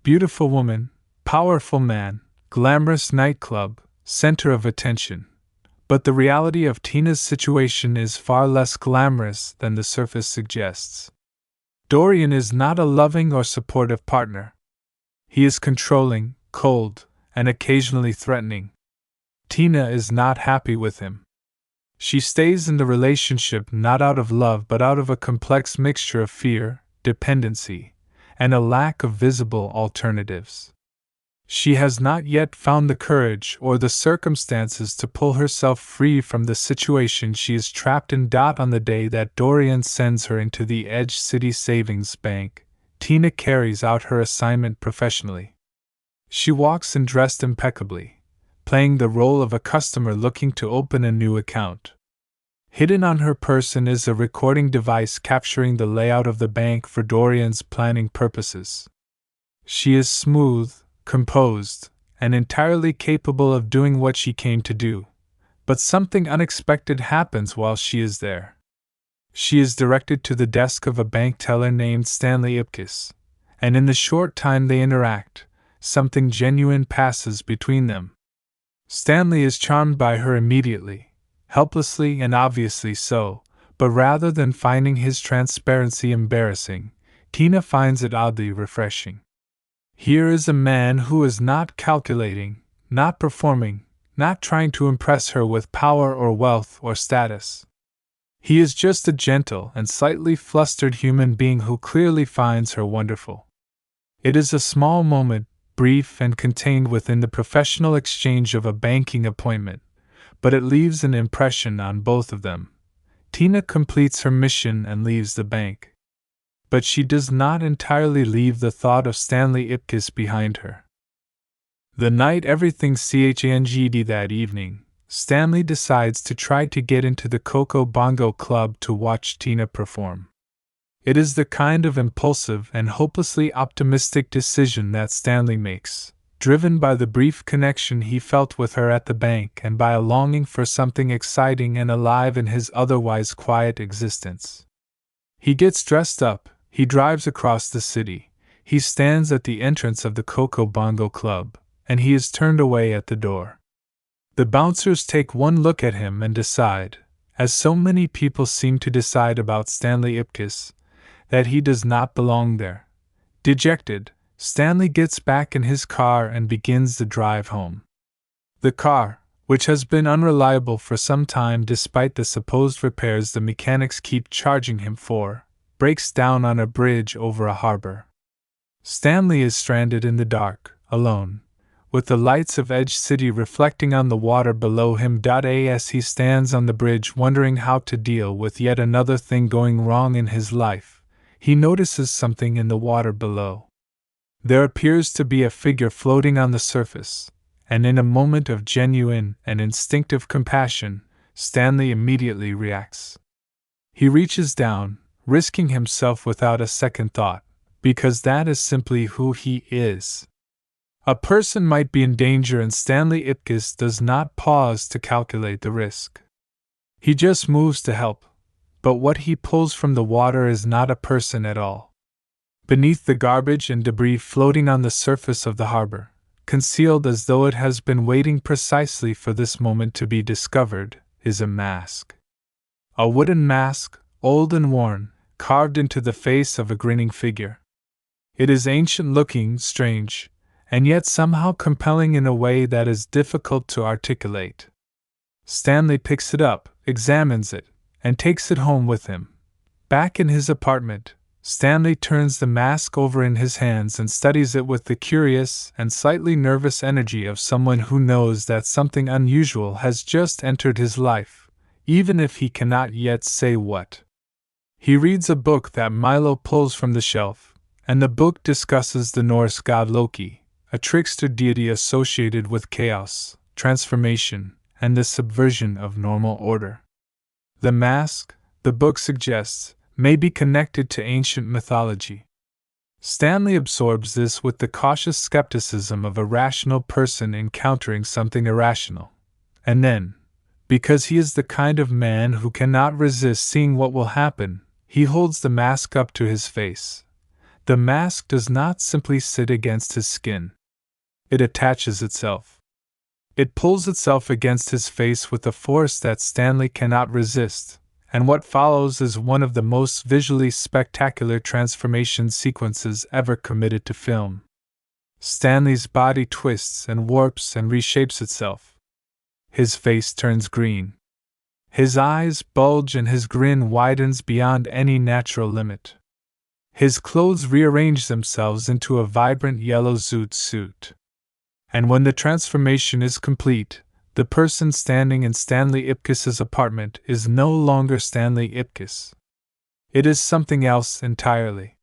Beautiful woman, powerful man, glamorous nightclub, center of attention. But the reality of Tina's situation is far less glamorous than the surface suggests. Dorian is not a loving or supportive partner. He is controlling, cold, and occasionally threatening. Tina is not happy with him. She stays in the relationship not out of love but out of a complex mixture of fear, dependency, and a lack of visible alternatives. She has not yet found the courage or the circumstances to pull herself free from the situation she is trapped in. On the day that Dorian sends her into the Edge City Savings Bank, Tina carries out her assignment professionally. She walks in dressed impeccably, playing the role of a customer looking to open a new account. Hidden on her person is a recording device capturing the layout of the bank for Dorian's planning purposes. She is smooth, composed, and entirely capable of doing what she came to do, but something unexpected happens while she is there. She is directed to the desk of a bank teller named Stanley Ipkiss, and in the short time they interact, something genuine passes between them. Stanley is charmed by her immediately, helplessly and obviously so, but rather than finding his transparency embarrassing, Tina finds it oddly refreshing. Here is a man who is not calculating, not performing, not trying to impress her with power or wealth or status. He is just a gentle and slightly flustered human being who clearly finds her wonderful. It is a small moment, brief and contained within the professional exchange of a banking appointment, but it leaves an impression on both of them. Tina completes her mission and leaves the bank. But she does not entirely leave the thought of Stanley Ipkiss behind her. The night everything changed that evening, Stanley decides to try to get into the Coco Bongo Club to watch Tina perform. It is the kind of impulsive and hopelessly optimistic decision that Stanley makes, driven by the brief connection he felt with her at the bank and by a longing for something exciting and alive in his otherwise quiet existence. He gets dressed up, he drives across the city, he stands at the entrance of the Coco Bongo Club, and he is turned away at the door. The bouncers take one look at him and decide, as so many people seem to decide about Stanley Ipkiss, that he does not belong there. Dejected, Stanley gets back in his car and begins the drive home. The car, which has been unreliable for some time despite the supposed repairs the mechanics keep charging him for, breaks down on a bridge over a harbor. Stanley is stranded in the dark, alone, with the lights of Edge City reflecting on the water below him. As he stands on the bridge wondering how to deal with yet another thing going wrong in his life, he notices something in the water below. There appears to be a figure floating on the surface, and in a moment of genuine and instinctive compassion, Stanley immediately reacts. He reaches down, risking himself without a second thought, because that is simply who he is. A person might be in danger and Stanley Ipkiss does not pause to calculate the risk. He just moves to help, but what he pulls from the water is not a person at all. Beneath the garbage and debris floating on the surface of the harbor, concealed as though it has been waiting precisely for this moment to be discovered, is a mask. A wooden mask, old and worn, carved into the face of a grinning figure. It is ancient-looking, strange, and yet somehow compelling in a way that is difficult to articulate. Stanley picks it up, examines it, and takes it home with him. Back in his apartment, Stanley turns the mask over in his hands and studies it with the curious and slightly nervous energy of someone who knows that something unusual has just entered his life, even if he cannot yet say what. He reads a book that Milo pulls from the shelf, and the book discusses the Norse god Loki, a trickster deity associated with chaos, transformation, and the subversion of normal order. The mask, the book suggests, may be connected to ancient mythology. Stanley absorbs this with the cautious skepticism of a rational person encountering something irrational. And then, because he is the kind of man who cannot resist seeing what will happen, he holds the mask up to his face. The mask does not simply sit against his skin. It attaches itself. It pulls itself against his face with a force that Stanley cannot resist, and what follows is one of the most visually spectacular transformation sequences ever committed to film. Stanley's body twists and warps and reshapes itself. His face turns green. His eyes bulge and his grin widens beyond any natural limit. His clothes rearrange themselves into a vibrant yellow zoot suit. And when the transformation is complete, the person standing in Stanley Ipkiss's apartment is no longer Stanley Ipkiss. It is something else entirely.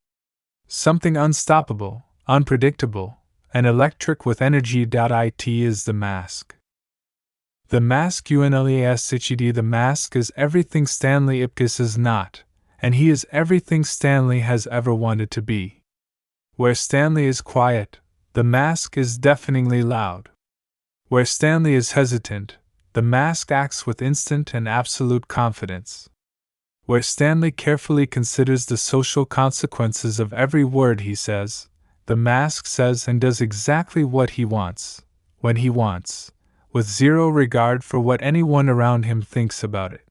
Something unstoppable, unpredictable, and electric with energy. It is the mask. The mask UNLASHED. The mask is everything Stanley Ipkiss is not, and he is everything Stanley has ever wanted to be. Where Stanley is quiet, the mask is deafeningly loud. Where Stanley is hesitant, the mask acts with instant and absolute confidence. Where Stanley carefully considers the social consequences of every word he says, the mask says and does exactly what he wants, when he wants, with zero regard for what anyone around him thinks about it.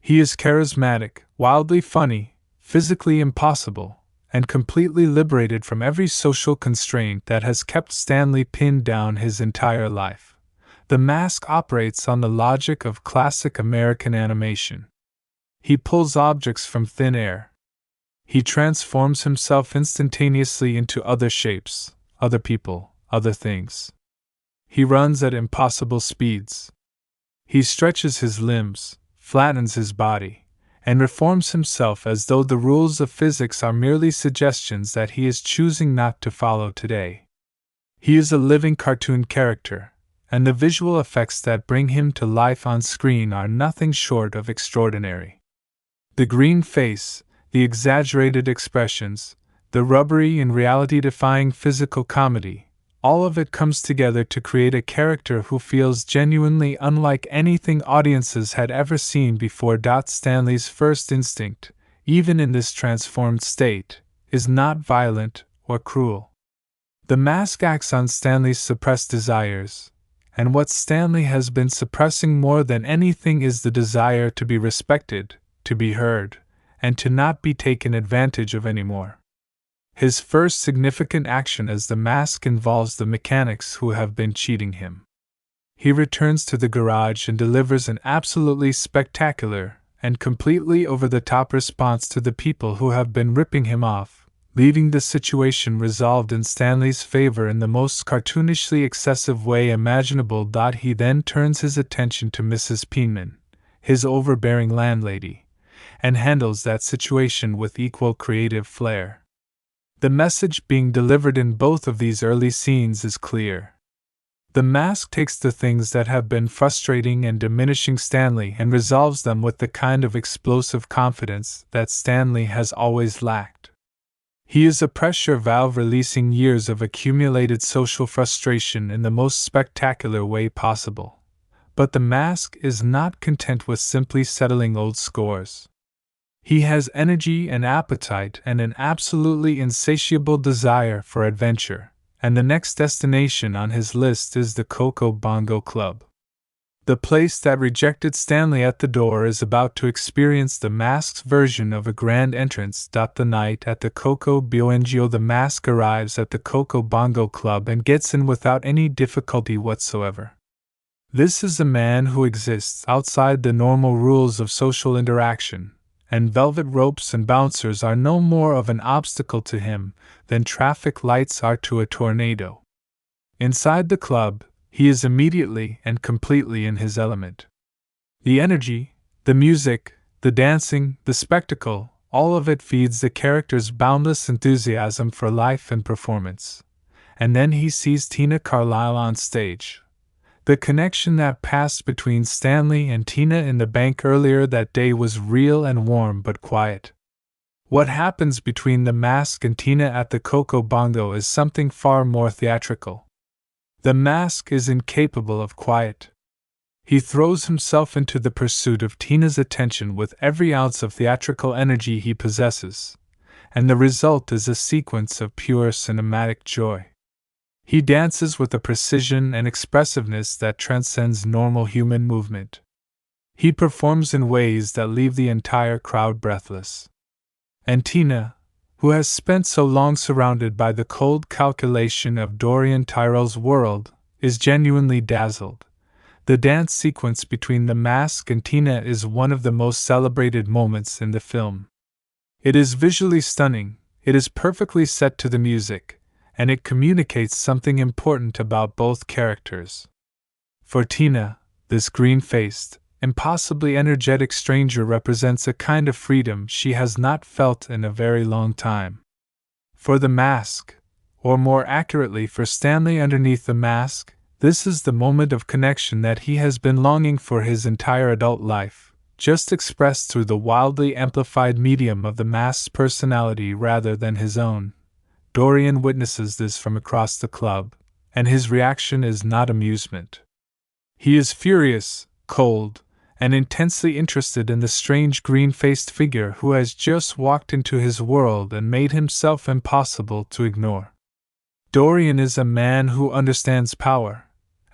He is charismatic, wildly funny, physically impossible, and completely liberated from every social constraint that has kept Stanley pinned down his entire life. The mask operates on the logic of classic American animation. He pulls objects from thin air. He transforms himself instantaneously into other shapes, other people, other things. He runs at impossible speeds. He stretches his limbs, flattens his body, and reforms himself as though the rules of physics are merely suggestions that he is choosing not to follow today. He is a living cartoon character, and the visual effects that bring him to life on screen are nothing short of extraordinary. The green face, the exaggerated expressions, the rubbery and reality-defying physical comedy, all of it comes together to create a character who feels genuinely unlike anything audiences had ever seen before. Stanley's first instinct, even in this transformed state, is not violent or cruel. The mask acts on Stanley's suppressed desires, and what Stanley has been suppressing more than anything is the desire to be respected, to be heard, and to not be taken advantage of anymore. His first significant action as the mask involves the mechanics who have been cheating him. He returns to the garage and delivers an absolutely spectacular and completely over-the-top response to the people who have been ripping him off, leaving the situation resolved in Stanley's favor in the most cartoonishly excessive way imaginable. He then turns his attention to Mrs. Penman, his overbearing landlady, and handles that situation with equal creative flair. The message being delivered in both of these early scenes is clear. The mask takes the things that have been frustrating and diminishing Stanley and resolves them with the kind of explosive confidence that Stanley has always lacked. He is a pressure valve releasing years of accumulated social frustration in the most spectacular way possible. But the mask is not content with simply settling old scores. He has energy and appetite and an absolutely insatiable desire for adventure, and the next destination on his list is the Coco Bongo Club. The place that rejected Stanley at the door is about to experience the mask's version of a grand entrance. The night at the Coco Bongo, the mask arrives at the Coco Bongo Club and gets in without any difficulty whatsoever. This is a man who exists outside the normal rules of social interaction, and velvet ropes and bouncers are no more of an obstacle to him than traffic lights are to a tornado. Inside the club, he is immediately and completely in his element. The energy, the music, the dancing, the spectacle, all of it feeds the character's boundless enthusiasm for life and performance. And then he sees Tina Carlisle on stage. The connection that passed between Stanley and Tina in the bank earlier that day was real and warm but quiet. What happens between the mask and Tina at the Coco Bongo is something far more theatrical. The mask is incapable of quiet. He throws himself into the pursuit of Tina's attention with every ounce of theatrical energy he possesses, and the result is a sequence of pure cinematic joy. He dances with a precision and expressiveness that transcends normal human movement. He performs in ways that leave the entire crowd breathless. And Tina, who has spent so long surrounded by the cold calculation of Dorian Tyrell's world, is genuinely dazzled. The dance sequence between the mask and Tina is one of the most celebrated moments in the film. It is visually stunning, it is perfectly set to the music, and it communicates something important about both characters. For Tina, this green-faced, impossibly energetic stranger represents a kind of freedom she has not felt in a very long time. For the mask, or more accurately for Stanley underneath the mask, this is the moment of connection that he has been longing for his entire adult life, just expressed through the wildly amplified medium of the mask's personality rather than his own. Dorian witnesses this from across the club, and his reaction is not amusement. He is furious, cold, and intensely interested in the strange green-faced figure who has just walked into his world and made himself impossible to ignore. Dorian is a man who understands power,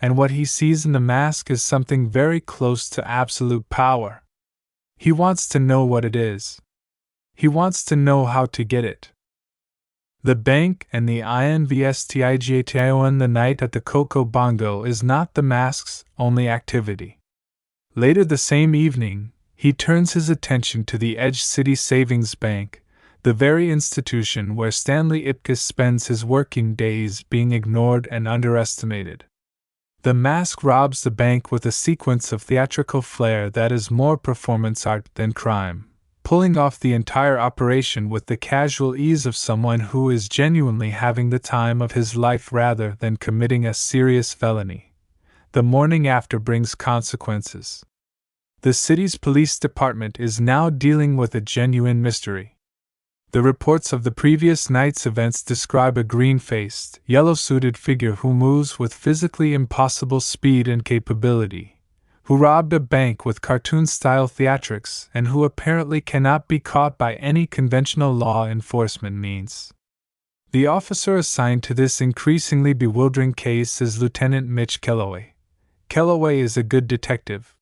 and what he sees in the mask is something very close to absolute power. He wants to know what it is. He wants to know how to get it. The bank and the investigation the night at the Coco Bongo is not the mask's only activity. Later the same evening, he turns his attention to the Edge City Savings Bank, the very institution where Stanley Ipkiss spends his working days being ignored and underestimated. The mask robs the bank with a sequence of theatrical flair that is more performance art than crime, pulling off the entire operation with the casual ease of someone who is genuinely having the time of his life rather than committing a serious felony. The morning after brings consequences. The city's police department is now dealing with a genuine mystery. The reports of the previous night's events describe a green-faced, yellow-suited figure who moves with physically impossible speed and capability, who robbed a bank with cartoon-style theatrics and who apparently cannot be caught by any conventional law enforcement means. The officer assigned to this increasingly bewildering case is Lieutenant Mitch Kellaway. Kellaway is a good detective.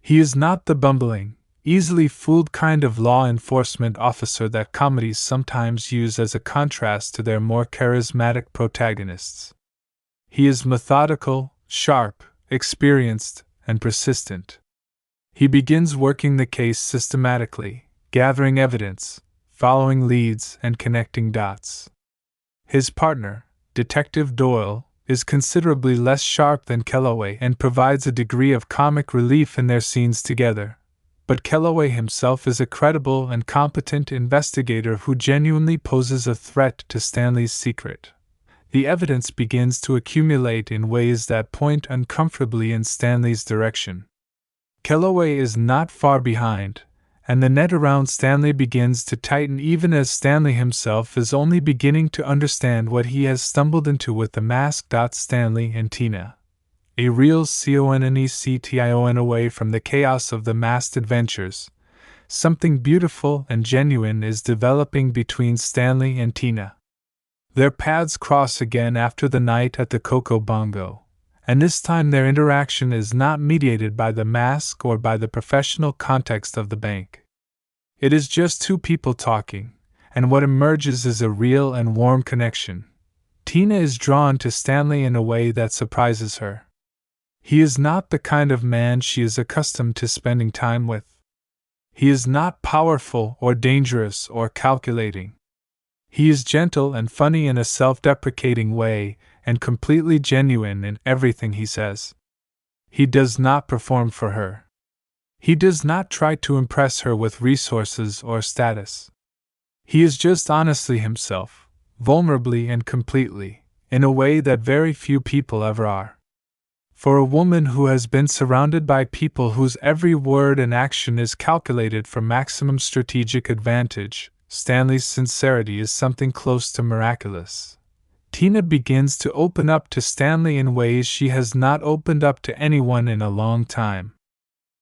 He is not the bumbling, easily fooled kind of law enforcement officer that comedies sometimes use as a contrast to their more charismatic protagonists. He is methodical, sharp, experienced, and persistent. He begins working the case systematically, gathering evidence, following leads, and connecting dots. His partner, Detective Doyle, is considerably less sharp than Kellaway and provides a degree of comic relief in their scenes together. But Kellaway himself is a credible and competent investigator who genuinely poses a threat to Stanley's secret. The evidence begins to accumulate in ways that point uncomfortably in Stanley's direction. Kellaway is not far behind, and the net around Stanley begins to tighten even as Stanley himself is only beginning to understand what he has stumbled into with the mask. Stanley and Tina. A real connection away from the chaos of the masked adventures. Something beautiful and genuine is developing between Stanley and Tina. Their paths cross again after the night at the Coco Bongo, and this time their interaction is not mediated by the mask or by the professional context of the bank. It is just two people talking, and what emerges is a real and warm connection. Tina is drawn to Stanley in a way that surprises her. He is not the kind of man she is accustomed to spending time with. He is not powerful or dangerous or calculating. He is gentle and funny in a self-deprecating way, and completely genuine in everything he says. He does not perform for her. He does not try to impress her with resources or status. He is just honestly himself, vulnerably and completely, in a way that very few people ever are. For a woman who has been surrounded by people whose every word and action is calculated for maximum strategic advantage, Stanley's sincerity is something close to miraculous. Tina begins to open up to Stanley in ways she has not opened up to anyone in a long time.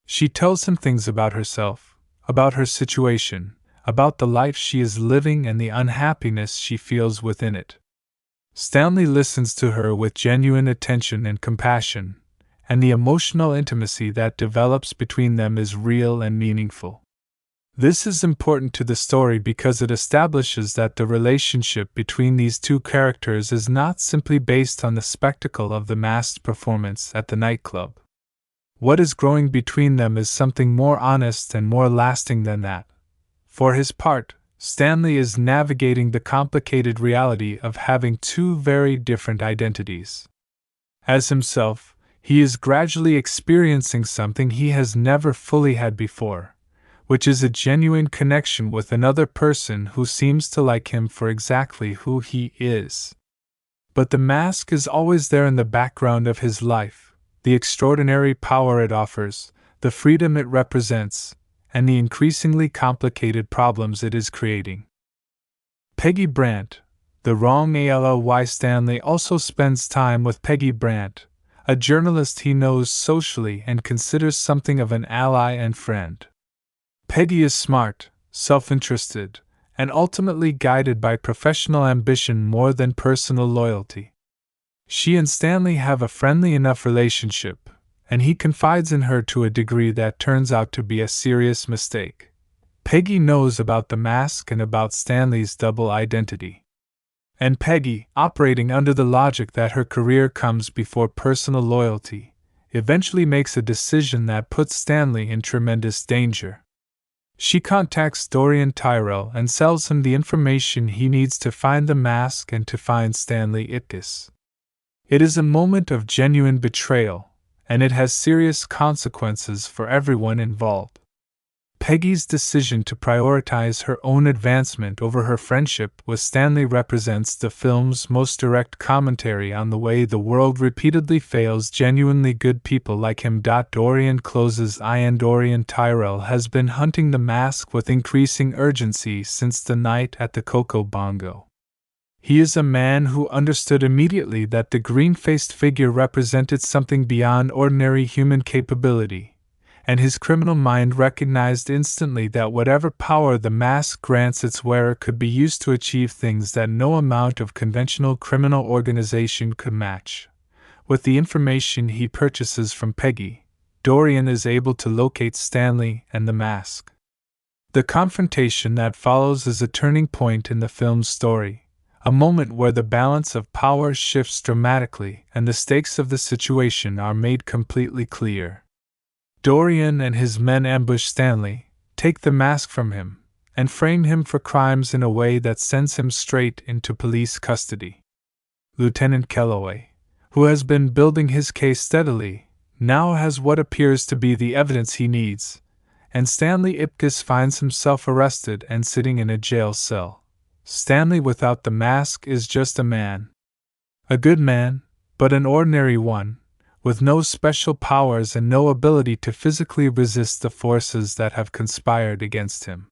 She tells him things about herself, about her situation, about the life she is living and the unhappiness she feels within it. Stanley listens to her with genuine attention and compassion, and the emotional intimacy that develops between them is real and meaningful. This is important to the story because it establishes that the relationship between these two characters is not simply based on the spectacle of the masked performance at the nightclub. What is growing between them is something more honest and more lasting than that. For his part, Stanley is navigating the complicated reality of having two very different identities. As himself, he is gradually experiencing something he has never fully had before, which is a genuine connection with another person who seems to like him for exactly who he is. But the mask is always there in the background of his life, the extraordinary power it offers, the freedom it represents, and the increasingly complicated problems it is creating. Peggy Brandt, the wrong ALLY. Stanley also spends time with Peggy Brandt, a journalist he knows socially and considers something of an ally and friend. Peggy is smart, self-interested, and ultimately guided by professional ambition more than personal loyalty. She and Stanley have a friendly enough relationship, and he confides in her to a degree that turns out to be a serious mistake. Peggy knows about the mask and about Stanley's double identity. And Peggy, operating under the logic that her career comes before personal loyalty, eventually makes a decision that puts Stanley in tremendous danger. She contacts Dorian Tyrell and sells him the information he needs to find the mask and to find Stanley Ipkiss. It is a moment of genuine betrayal, and it has serious consequences for everyone involved. Peggy's decision to prioritize her own advancement over her friendship with Stanley represents the film's most direct commentary on the way the world repeatedly fails genuinely good people like him. Dorian closes in. Dorian Tyrell has been hunting the mask with increasing urgency since the night at the Coco Bongo. He is a man who understood immediately that the green-faced figure represented something beyond ordinary human capability, and his criminal mind recognized instantly that whatever power the mask grants its wearer could be used to achieve things that no amount of conventional criminal organization could match. With the information he purchases from Peggy, Dorian is able to locate Stanley and the mask. The confrontation that follows is a turning point in the film's story, a moment where the balance of power shifts dramatically and the stakes of the situation are made completely clear. Dorian and his men ambush Stanley, take the mask from him, and frame him for crimes in a way that sends him straight into police custody. Lieutenant Kellaway, who has been building his case steadily, now has what appears to be the evidence he needs, and Stanley Ipkiss finds himself arrested and sitting in a jail cell. Stanley without the mask is just a man. A good man, but an ordinary one, with no special powers and no ability to physically resist the forces that have conspired against him.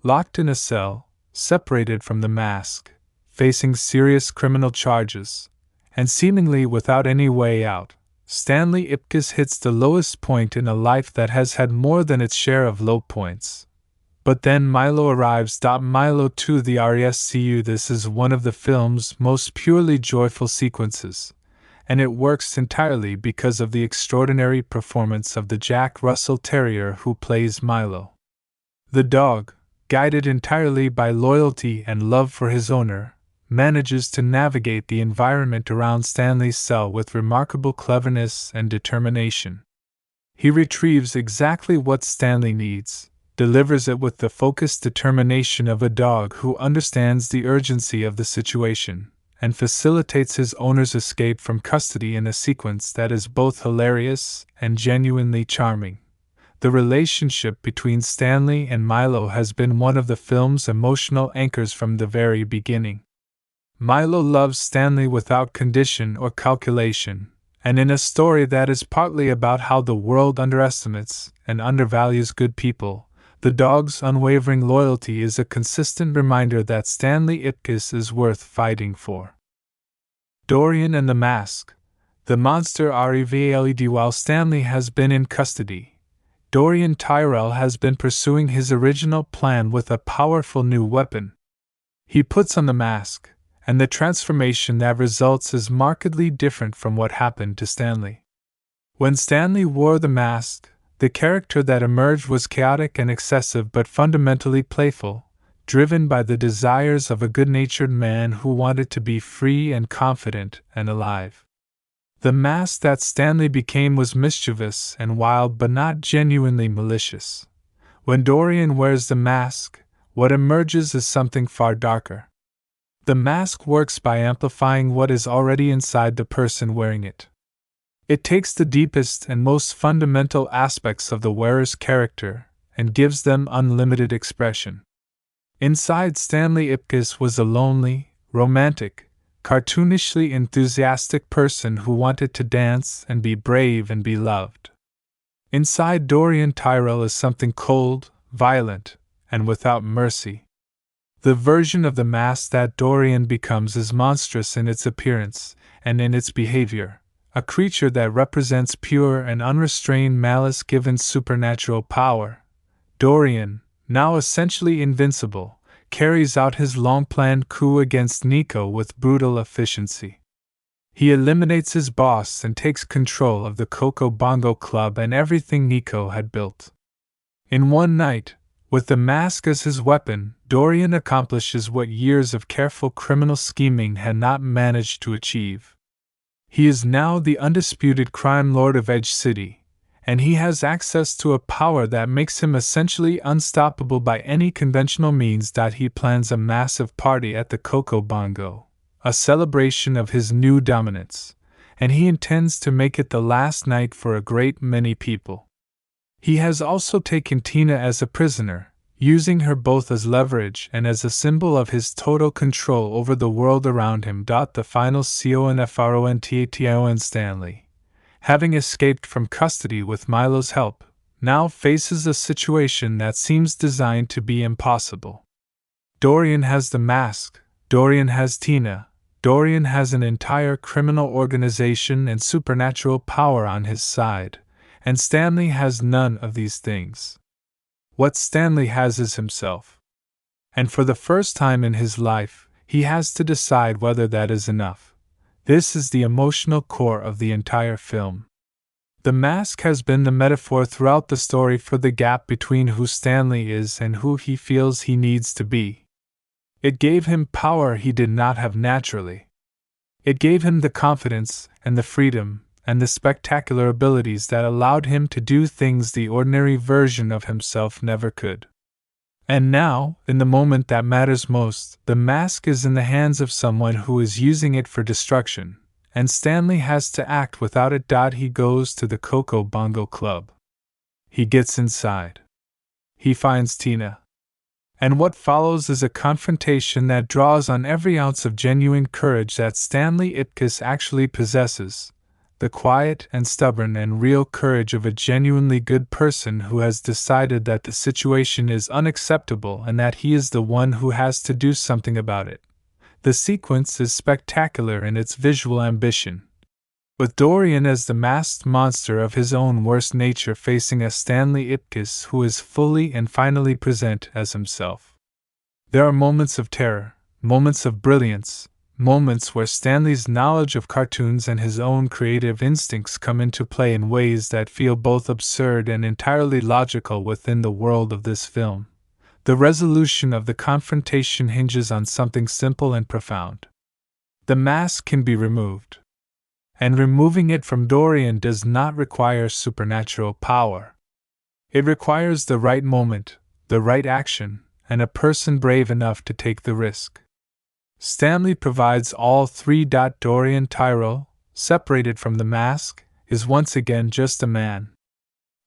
Locked in a cell, separated from the mask, facing serious criminal charges, and seemingly without any way out, Stanley Ipkiss hits the lowest point in a life that has had more than its share of low points. But then Milo arrives. Milo to the rescue. This is one of the film's most purely joyful sequences, and it works entirely because of the extraordinary performance of the Jack Russell Terrier who plays Milo. The dog, guided entirely by loyalty and love for his owner, manages to navigate the environment around Stanley's cell with remarkable cleverness and determination. He retrieves exactly what Stanley needs, delivers it with the focused determination of a dog who understands the urgency of the situation, and facilitates his owner's escape from custody in a sequence that is both hilarious and genuinely charming. The relationship between Stanley and Milo has been one of the film's emotional anchors from the very beginning. Milo loves Stanley without condition or calculation, and in a story that is partly about how the world underestimates and undervalues good people, the dog's unwavering loyalty is a consistent reminder that Stanley Ipkiss is worth fighting for. Dorian and the Mask. The monster revealed. While Stanley has been in custody, Dorian Tyrell has been pursuing his original plan with a powerful new weapon. He puts on the mask, and the transformation that results is markedly different from what happened to Stanley. When Stanley wore the mask, the character that emerged was chaotic and excessive but fundamentally playful, driven by the desires of a good-natured man who wanted to be free and confident and alive. The mask that Stanley became was mischievous and wild but not genuinely malicious. When Dorian wears the mask, what emerges is something far darker. The mask works by amplifying what is already inside the person wearing it. It takes the deepest and most fundamental aspects of the wearer's character and gives them unlimited expression. Inside Stanley Ipkiss was a lonely, romantic, cartoonishly enthusiastic person who wanted to dance and be brave and be loved. Inside Dorian Tyrell is something cold, violent, and without mercy. The version of the mask that Dorian becomes is monstrous in its appearance and in its behavior, a creature that represents pure and unrestrained malice given supernatural power. Dorian, now essentially invincible, carries out his long-planned coup against Nico with brutal efficiency. He eliminates his boss and takes control of the Coco Bongo Club and everything Nico had built. In one night, with the mask as his weapon, Dorian accomplishes what years of careful criminal scheming had not managed to achieve. He is now the undisputed crime lord of Edge City, and he has access to a power that makes him essentially unstoppable by any conventional means. He plans a massive party at the Coco Bongo, a celebration of his new dominance, and he intends to make it the last night for a great many people. He has also taken Tina as a prisoner, using her both as leverage and as a symbol of his total control over the world around him. The final CONFRONTATION Stanley, having escaped from custody with Milo's help, now faces a situation that seems designed to be impossible. Dorian has the mask, Dorian has Tina, Dorian has an entire criminal organization and supernatural power on his side, and Stanley has none of these things. What Stanley has is himself. And for the first time in his life, he has to decide whether that is enough. This is the emotional core of the entire film. The mask has been the metaphor throughout the story for the gap between who Stanley is and who he feels he needs to be. It gave him power he did not have naturally. It gave him the confidence and the freedom and the spectacular abilities that allowed him to do things the ordinary version of himself never could. And now, in the moment that matters most, the mask is in the hands of someone who is using it for destruction, and Stanley has to act without it. He goes to the Coco Bongo Club. He gets inside. He finds Tina. And what follows is a confrontation that draws on every ounce of genuine courage that Stanley Ipkiss actually possesses. The quiet and stubborn and real courage of a genuinely good person who has decided that the situation is unacceptable and that he is the one who has to do something about it. The sequence is spectacular in its visual ambition, with Dorian as the masked monster of his own worst nature facing a Stanley Ipkiss who is fully and finally present as himself. There are moments of terror, moments of brilliance, moments where Stanley's knowledge of cartoons and his own creative instincts come into play in ways that feel both absurd and entirely logical within the world of this film. The resolution of the confrontation hinges on something simple and profound. The mask can be removed. And removing it from Dorian does not require supernatural power. It requires the right moment, the right action, and a person brave enough to take the risk. Stanley provides all three. Dorian Tyrell, separated from the mask, is once again just a man.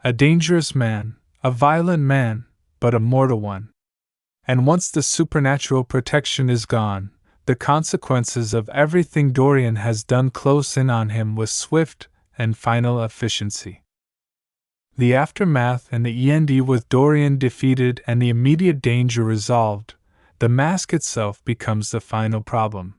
A dangerous man, a violent man, but a mortal one. And once the supernatural protection is gone, the consequences of everything Dorian has done close in on him with swift and final efficiency. The aftermath and the end with Dorian defeated and the immediate danger resolved, the mask itself becomes the final problem.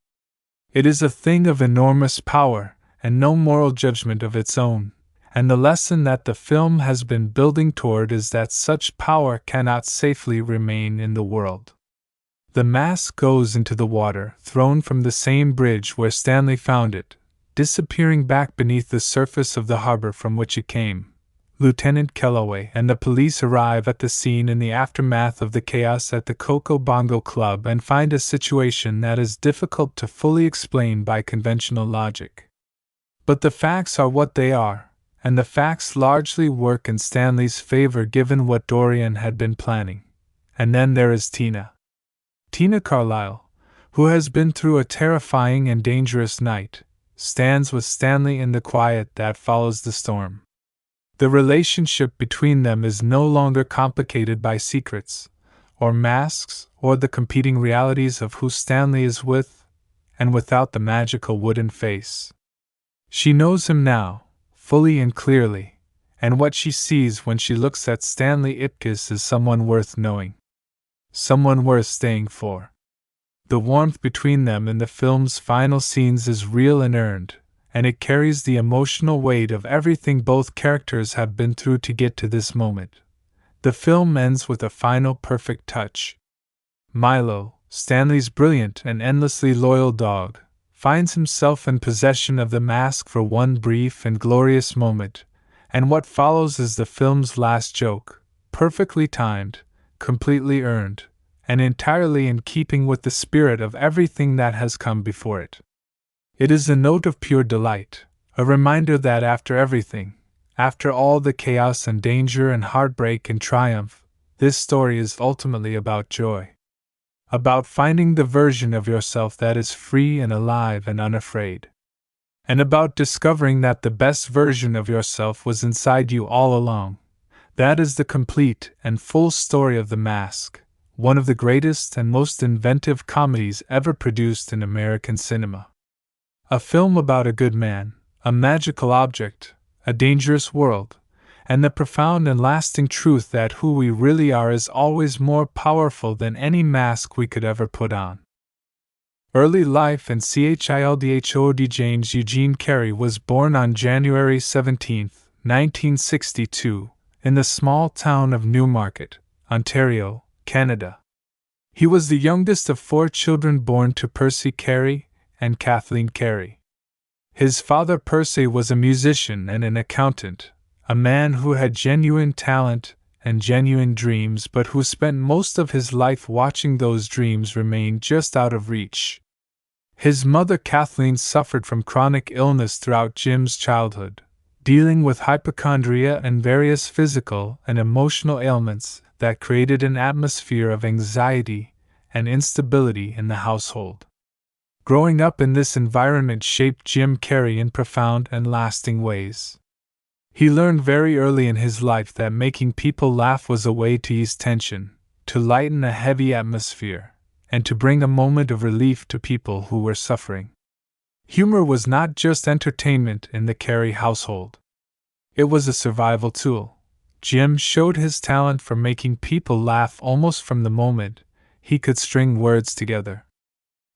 It is a thing of enormous power and no moral judgment of its own, and the lesson that the film has been building toward is that such power cannot safely remain in the world. The mask goes into the water, thrown from the same bridge where Stanley found it, disappearing back beneath the surface of the harbor from which it came. Lieutenant Kellaway and the police arrive at the scene in the aftermath of the chaos at the Coco Bongo Club and find a situation that is difficult to fully explain by conventional logic. But the facts are what they are, and the facts largely work in Stanley's favor given what Dorian had been planning. And then there is Tina. Tina Carlyle, who has been through a terrifying and dangerous night, stands with Stanley in the quiet that follows the storm. The relationship between them is no longer complicated by secrets, or masks, or the competing realities of who Stanley is with, and without the magical wooden face. She knows him now, fully and clearly, and what she sees when she looks at Stanley Ipkiss is someone worth knowing. Someone worth staying for. The warmth between them in the film's final scenes is real and earned, and it carries the emotional weight of everything both characters have been through to get to this moment. The film ends with a final perfect touch. Milo, Stanley's brilliant and endlessly loyal dog, finds himself in possession of the mask for one brief and glorious moment, and what follows is the film's last joke, perfectly timed, completely earned, and entirely in keeping with the spirit of everything that has come before it. It is a note of pure delight, a reminder that after everything, after all the chaos and danger and heartbreak and triumph, this story is ultimately about joy. About finding the version of yourself that is free and alive and unafraid. And about discovering that the best version of yourself was inside you all along. That is the complete and full story of The Mask, one of the greatest and most inventive comedies ever produced in American cinema. A film about a good man, a magical object, a dangerous world, and the profound and lasting truth that who we really are is always more powerful than any mask we could ever put on. Early life and childhood. James Eugene Carrey was born on January 17, 1962, in the small town of Newmarket, Ontario, Canada. He was the youngest of 4 children born to Percy Carey and Kathleen Carey. His father Percy was a musician and an accountant, a man who had genuine talent and genuine dreams but who spent most of his life watching those dreams remain just out of reach. His mother Kathleen suffered from chronic illness throughout Jim's childhood, dealing with hypochondria and various physical and emotional ailments that created an atmosphere of anxiety and instability in the household. Growing up in this environment shaped Jim Carrey in profound and lasting ways. He learned very early in his life that making people laugh was a way to ease tension, to lighten a heavy atmosphere, and to bring a moment of relief to people who were suffering. Humor was not just entertainment in the Carrey household. It was a survival tool. Jim showed his talent for making people laugh almost from the moment he could string words together.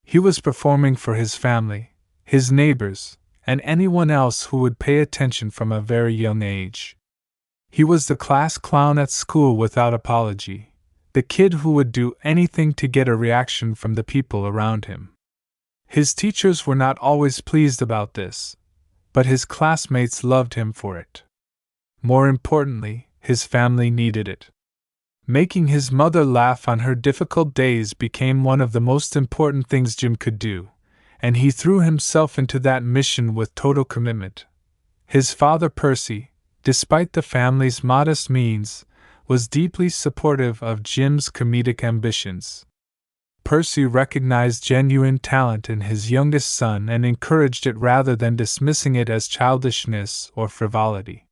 He was performing for his family, his neighbors, and anyone else who would pay attention from a very young age. He was the class clown at school without apology, the kid who would do anything to get a reaction from the people around him. His teachers were not always pleased about this, but his classmates loved him for it. More importantly, his family needed it. Making his mother laugh on her difficult days became one of the most important things Jim could do, and he threw himself into that mission with total commitment. His father Percy, despite the family's modest means, was deeply supportive of Jim's comedic ambitions. Percy recognized genuine talent in his youngest son and encouraged it rather than dismissing it as childishness or frivolity.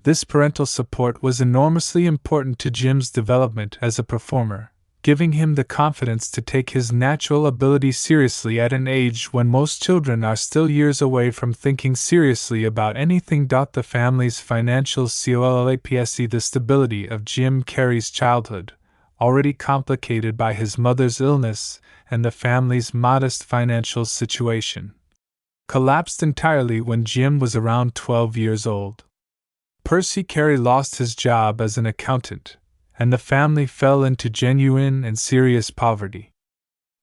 This parental support was enormously important to Jim's development as a performer, giving him the confidence to take his natural ability seriously at an age when most children are still years away from thinking seriously about anything. The family's financial collapse. The stability of Jim Carrey's childhood, already complicated by his mother's illness and the family's modest financial situation, collapsed entirely when Jim was around 12 years old. Percy Carey lost his job as an accountant, and the family fell into genuine and serious poverty.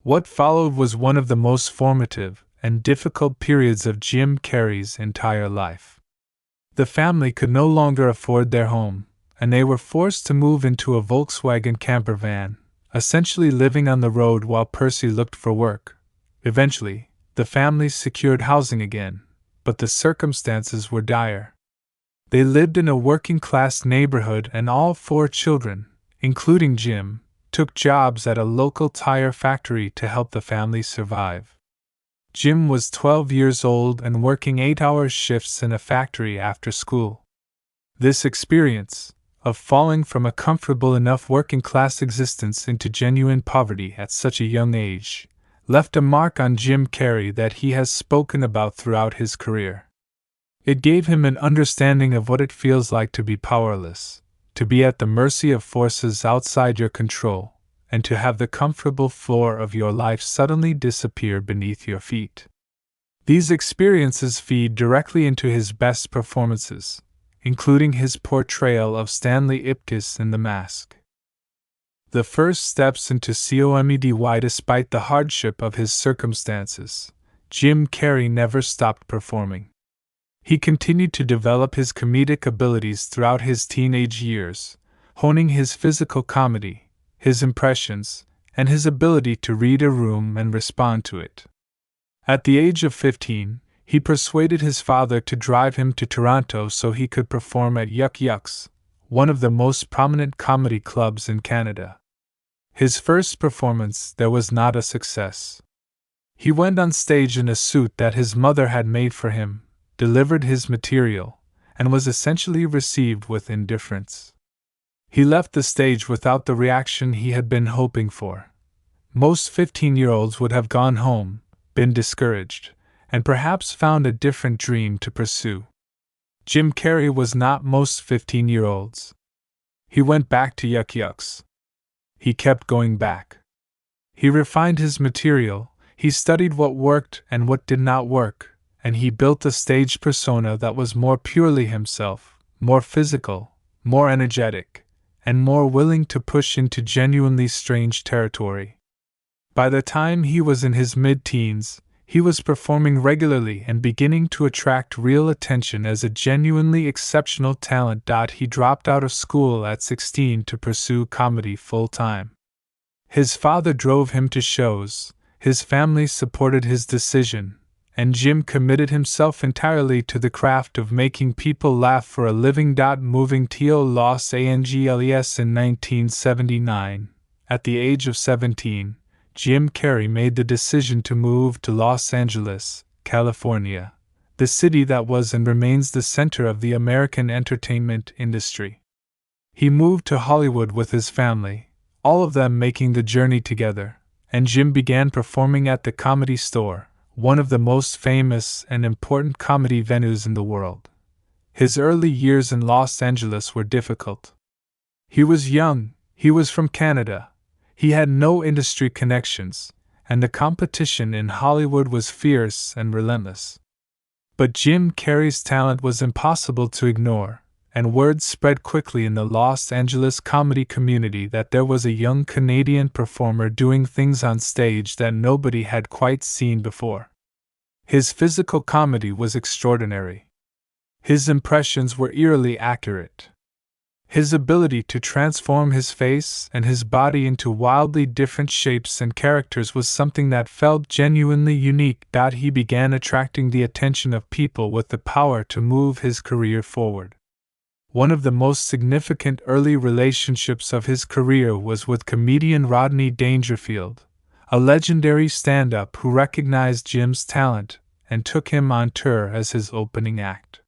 What followed was one of the most formative and difficult periods of Jim Carrey's entire life. The family could no longer afford their home, and they were forced to move into a Volkswagen camper van, essentially living on the road while Percy looked for work. Eventually, the family secured housing again, but the circumstances were dire. They lived in a working-class neighborhood and all 4 children, including Jim, took jobs at a local tire factory to help the family survive. Jim was 12 years old and working 8-hour shifts in a factory after school. This experience, of falling from a comfortable enough working-class existence into genuine poverty at such a young age, left a mark on Jim Carrey that he has spoken about throughout his career. It gave him an understanding of what it feels like to be powerless, to be at the mercy of forces outside your control, and to have the comfortable floor of your life suddenly disappear beneath your feet. These experiences feed directly into his best performances, including his portrayal of Stanley Ipkiss in The Mask. The first steps into comedy. Despite the hardship of his circumstances, Jim Carrey never stopped performing. He continued to develop his comedic abilities throughout his teenage years, honing his physical comedy, his impressions, and his ability to read a room and respond to it. At the age of 15, he persuaded his father to drive him to Toronto so he could perform at Yuck Yucks, one of the most prominent comedy clubs in Canada. His first performance there was not a success. He went on stage in a suit that his mother had made for him, delivered his material, and was essentially received with indifference. He left the stage without the reaction he had been hoping for. Most 15-year-olds would have gone home, been discouraged, and perhaps found a different dream to pursue. Jim Carrey was not most 15-year-olds. He went back to Yuck Yucks. He kept going back. He refined his material, he studied what worked and what did not work, and he built a stage persona that was more purely himself, more physical, more energetic, and more willing to push into genuinely strange territory. By the time he was in his mid-teens, he was performing regularly and beginning to attract real attention as a genuinely exceptional talent. He dropped out of school at 16 to pursue comedy full-time. His father drove him to shows, his family supported his decision, and Jim committed himself entirely to the craft of making people laugh for a living. Moving to Los Angeles in 1979, at the age of 17, Jim Carrey made the decision to move to Los Angeles, California, the city that was and remains the center of the American entertainment industry. He moved to Hollywood with his family, all of them making the journey together, and Jim began performing at the Comedy Store, one of the most famous and important comedy venues in the world. His early years in Los Angeles were difficult. He was young, he was from Canada. He had no industry connections, and the competition in Hollywood was fierce and relentless. But Jim Carrey's talent was impossible to ignore, and word spread quickly in the Los Angeles comedy community that there was a young Canadian performer doing things on stage that nobody had quite seen before. His physical comedy was extraordinary. His impressions were eerily accurate. His ability to transform his face and his body into wildly different shapes and characters was something that felt genuinely unique. He began attracting the attention of people with the power to move his career forward. One of the most significant early relationships of his career was with comedian Rodney Dangerfield, a legendary stand-up who recognized Jim's talent and took him on tour as his opening act.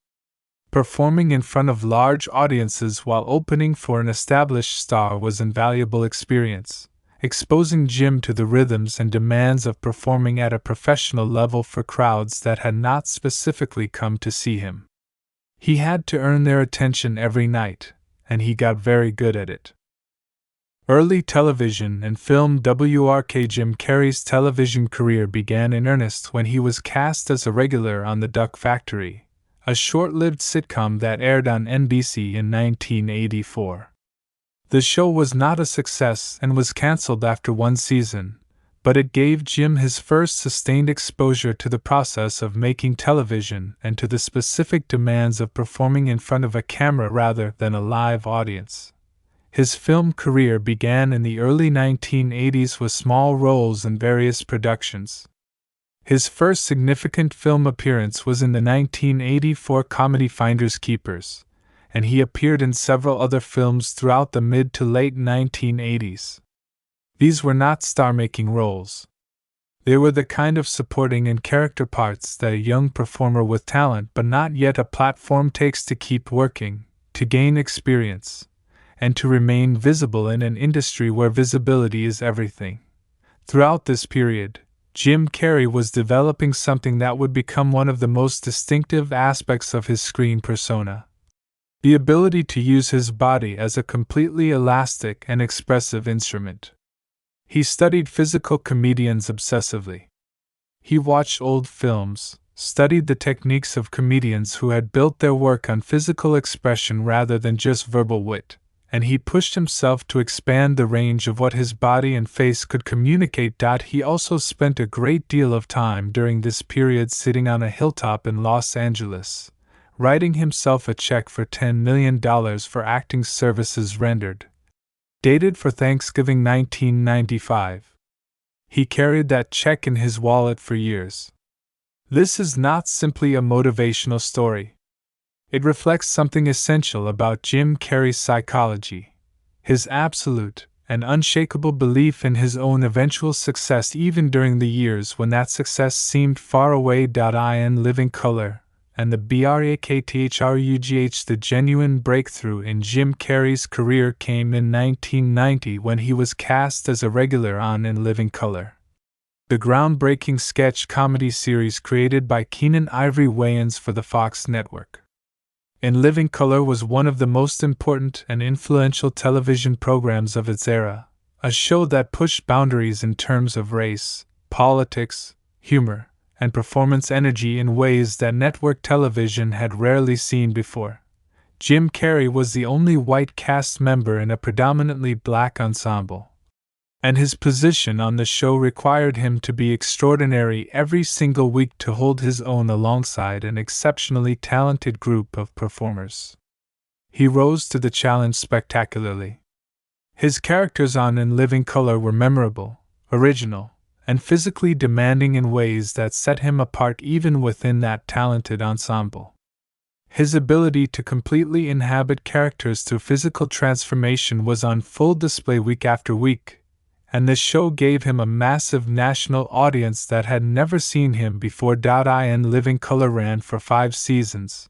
Performing in front of large audiences while opening for an established star was an invaluable experience, exposing Jim to the rhythms and demands of performing at a professional level for crowds that had not specifically come to see him. He had to earn their attention every night, and he got very good at it. Early television and film work. Jim Carrey's television career began in earnest when he was cast as a regular on The Duck Factory, a short-lived sitcom that aired on NBC in 1984. The show was not a success and was canceled after one season, but it gave Jim his first sustained exposure to the process of making television and to the specific demands of performing in front of a camera rather than a live audience. His film career began in the early 1980s with small roles in various productions. His first significant film appearance was in the 1984 comedy Finders Keepers, and he appeared in several other films throughout the mid to late 1980s. These were not star-making roles. They were the kind of supporting and character parts that a young performer with talent but not yet a platform takes to keep working, to gain experience, and to remain visible in an industry where visibility is everything. Throughout this period, Jim Carrey was developing something that would become one of the most distinctive aspects of his screen persona: the ability to use his body as a completely elastic and expressive instrument. He studied physical comedians obsessively. He watched old films, studied the techniques of comedians who had built their work on physical expression rather than just verbal wit, and he pushed himself to expand the range of what his body and face could communicate. He also spent a great deal of time during this period sitting on a hilltop in Los Angeles, writing himself a check for $10 million for acting services rendered. Dated for Thanksgiving 1995. He carried that check in his wallet for years. This is not simply a motivational story. It reflects something essential about Jim Carrey's psychology: his absolute and unshakable belief in his own eventual success even during the years when that success seemed far away. In Living Color and the BRAKTHRUGH, the genuine breakthrough in Jim Carrey's career came in 1990 when he was cast as a regular on In Living Color, the groundbreaking sketch comedy series created by Keenen Ivory Wayans for the Fox network. In Living Color was one of the most important and influential television programs of its era, a show that pushed boundaries in terms of race, politics, humor, and performance energy in ways that network television had rarely seen before. Jim Carrey was the only white cast member in a predominantly black ensemble, and his position on the show required him to be extraordinary every single week to hold his own alongside an exceptionally talented group of performers. He rose to the challenge spectacularly. His characters on In Living Color were memorable, original, and physically demanding in ways that set him apart even within that talented ensemble. His ability to completely inhabit characters through physical transformation was on full display week after week, and the show gave him a massive national audience that had never seen him before. In Living Color ran for 5 seasons,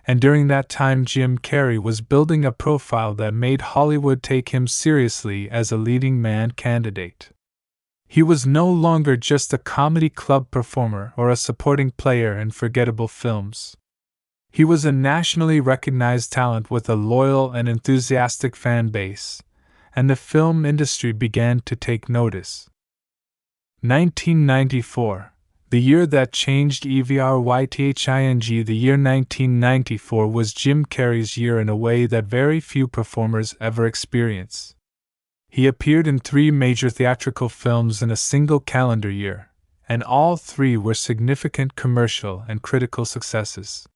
and during that time Jim Carrey was building a profile that made Hollywood take him seriously as a leading man candidate. He was no longer just a comedy club performer or a supporting player in forgettable films. He was a nationally recognized talent with a loyal and enthusiastic fan base, and the film industry began to take notice. 1994, the year that changed everything. The year 1994 was Jim Carrey's year in a way that very few performers ever experience. He appeared in 3 major theatrical films in a single calendar year, and all 3 were significant commercial and critical successes.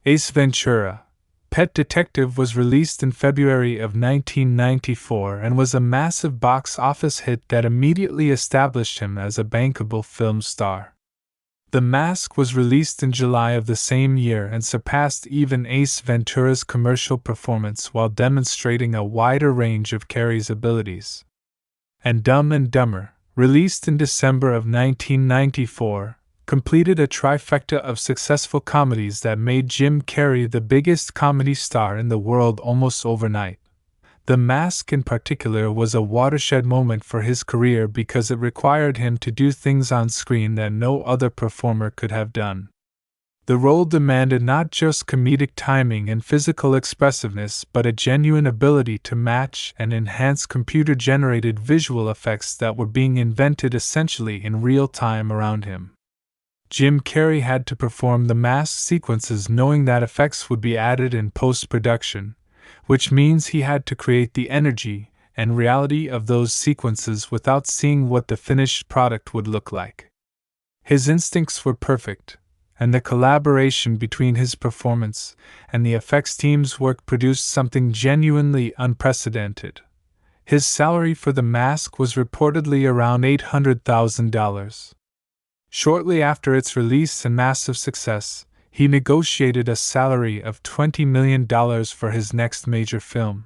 Ace Ventura: Pet Detective was released in February of 1994 and was a massive box office hit that immediately established him as a bankable film star. The Mask was released in July of the same year and surpassed even Ace Ventura's commercial performance while demonstrating a wider range of Carrey's abilities. And Dumb and Dumber, released in December of 1994, completed a trifecta of successful comedies that made Jim Carrey the biggest comedy star in the world almost overnight. The Mask in particular was a watershed moment for his career because it required him to do things on screen that no other performer could have done. The role demanded not just comedic timing and physical expressiveness but a genuine ability to match and enhance computer-generated visual effects that were being invented essentially in real time around him. Jim Carrey had to perform the Mask sequences knowing that effects would be added in post-production, which means he had to create the energy and reality of those sequences without seeing what the finished product would look like. His instincts were perfect, and the collaboration between his performance and the effects team's work produced something genuinely unprecedented. His salary for The Mask was reportedly around $800,000. Shortly after its release and massive success, he negotiated a salary of $20 million for his next major film.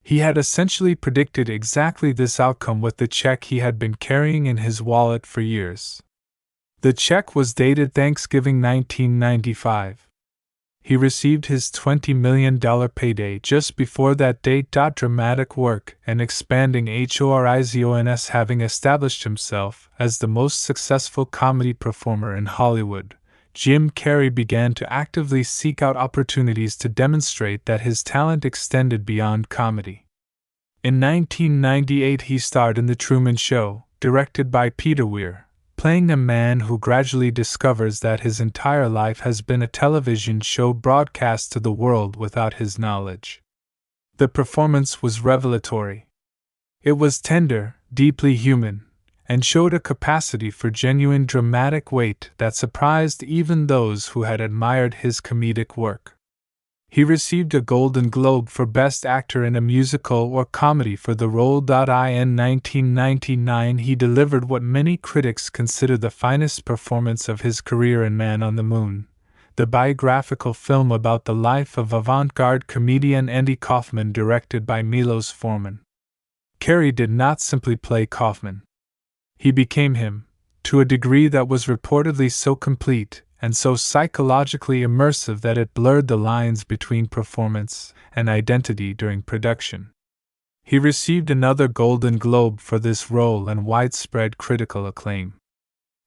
He had essentially predicted exactly this outcome with the check he had been carrying in his wallet for years. The check was dated Thanksgiving 1995. He received his $20 million payday just before that date. Dramatic work and expanding horizons, having established himself as the most successful comedy performer in Hollywood, Jim Carrey began to actively seek out opportunities to demonstrate that his talent extended beyond comedy. In 1998, he starred in The Truman Show, directed by Peter Weir, playing a man who gradually discovers that his entire life has been a television show broadcast to the world without his knowledge. The performance was revelatory. It was tender, deeply human, and showed a capacity for genuine dramatic weight that surprised even those who had admired his comedic work. He received a Golden Globe for Best Actor in a Musical or Comedy for the role. In 1999, he delivered what many critics consider the finest performance of his career in Man on the Moon, the biographical film about the life of avant-garde comedian Andy Kaufman, directed by Milos Forman. Carrey did not simply play Kaufman. He became him, to a degree that was reportedly so complete and so psychologically immersive that it blurred the lines between performance and identity during production. He received another Golden Globe for this role and widespread critical acclaim.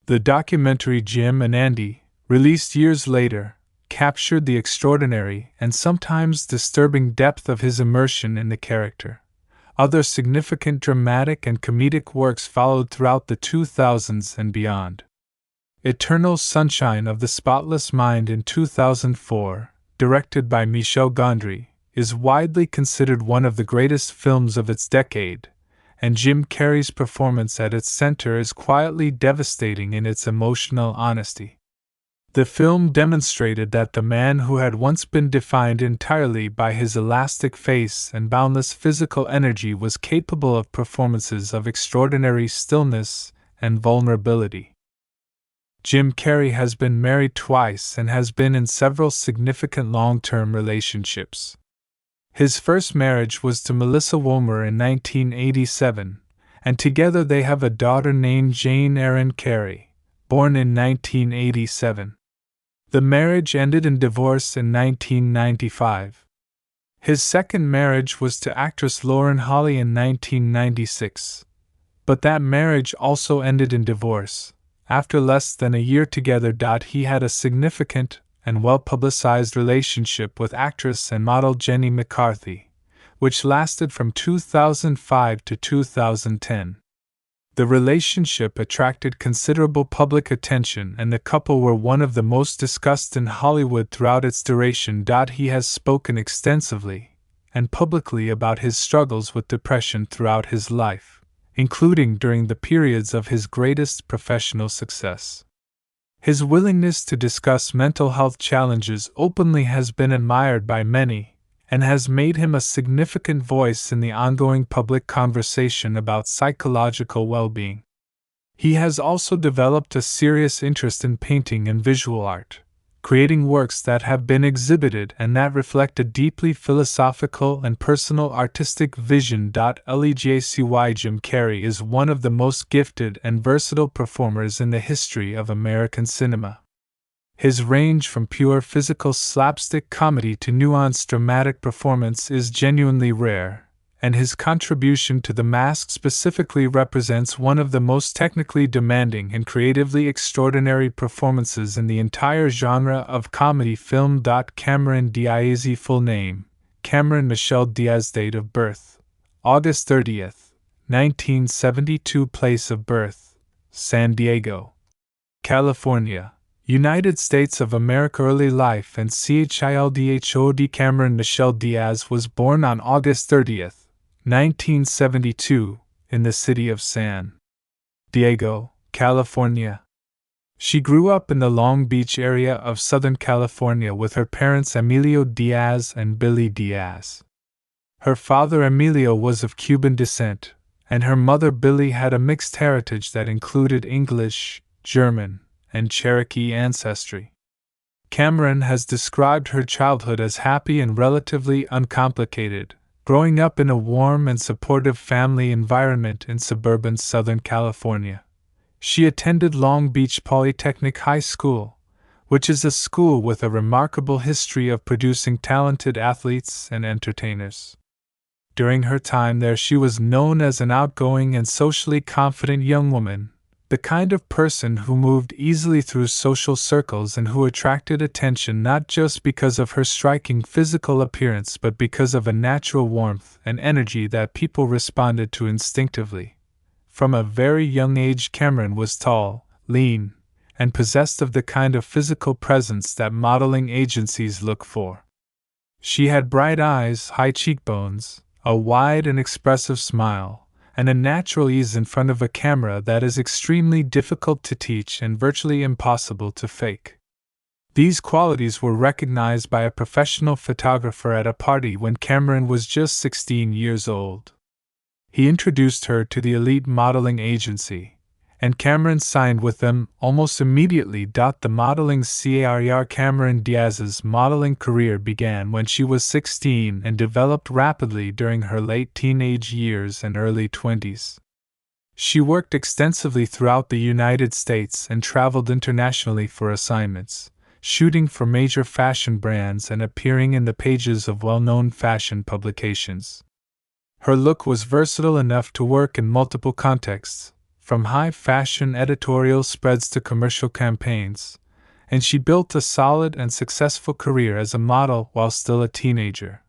The documentary Jim and Andy, released years later, captured the extraordinary and sometimes disturbing depth of his immersion in the character. Other significant dramatic and comedic works followed throughout the 2000s and beyond. Eternal Sunshine of the Spotless Mind in 2004, directed by Michel Gondry, is widely considered one of the greatest films of its decade, and Jim Carrey's performance at its center is quietly devastating in its emotional honesty. The film demonstrated that the man who had once been defined entirely by his elastic face and boundless physical energy was capable of performances of extraordinary stillness and vulnerability. Jim Carrey has been married twice and has been in several significant long-term relationships. His first marriage was to Melissa Womer in 1987, and together they have a daughter named Jane Erin Carrey, born in 1987. The marriage ended in divorce in 1995. His second marriage was to actress Lauren Holly in 1996, but that marriage also ended in divorce. After less than a year together, he had a significant and well-publicized relationship with actress and model Jenny McCarthy, which lasted from 2005 to 2010. The relationship attracted considerable public attention, and the couple were one of the most discussed in Hollywood throughout its duration. He has spoken extensively and publicly about his struggles with depression throughout his life, including during the periods of his greatest professional success. His willingness to discuss mental health challenges openly has been admired by many, and has made him a significant voice in the ongoing public conversation about psychological well-being. He has also developed a serious interest in painting and visual art, creating works that have been exhibited and that reflect a deeply philosophical and personal artistic vision. Legcy Jim Carrey is one of the most gifted and versatile performers in the history of American cinema. His range from pure physical slapstick comedy to nuanced dramatic performance is genuinely rare, and his contribution to The Mask specifically represents one of the most technically demanding and creatively extraordinary performances in the entire genre of comedy film. Cameron Diaz, full name, Cameron Michelle Diaz. Date of birth, August 30th, 1972. Place of birth, San Diego, California, United States of America. Early life and childhood. Cameron Michelle Diaz was born on August 30th, 1972, in the city of San Diego, California. She grew up in the Long Beach area of Southern California with her parents Emilio Diaz and Billy Diaz. Her father Emilio was of Cuban descent, and her mother Billy had a mixed heritage that included English, German, and Cherokee ancestry. Cameron has described her childhood as happy and relatively uncomplicated, growing up in a warm and supportive family environment in suburban Southern California. She attended Long Beach Polytechnic High School, which is a school with a remarkable history of producing talented athletes and entertainers. During her time there, she was known as an outgoing and socially confident young woman, the kind of person who moved easily through social circles and who attracted attention not just because of her striking physical appearance but because of a natural warmth and energy that people responded to instinctively. From a very young age, Cameron was tall, lean, and possessed of the kind of physical presence that modeling agencies look for. She had bright eyes, high cheekbones, a wide and expressive smile, and a natural ease in front of a camera that is extremely difficult to teach and virtually impossible to fake. These qualities were recognized by a professional photographer at a party when Cameron was just 16 years old. He introduced her to the elite modeling agency, and Cameron signed with them almost immediately. The modeling career Cameron Diaz's modeling career began when she was 16 and developed rapidly during her late teenage years and early 20s. She worked extensively throughout the United States and traveled internationally for assignments, shooting for major fashion brands and appearing in the pages of well-known fashion publications. Her look was versatile enough to work in multiple contexts, from high-fashion editorial spreads to commercial campaigns, and she built a solid and successful career as a model while still a teenager.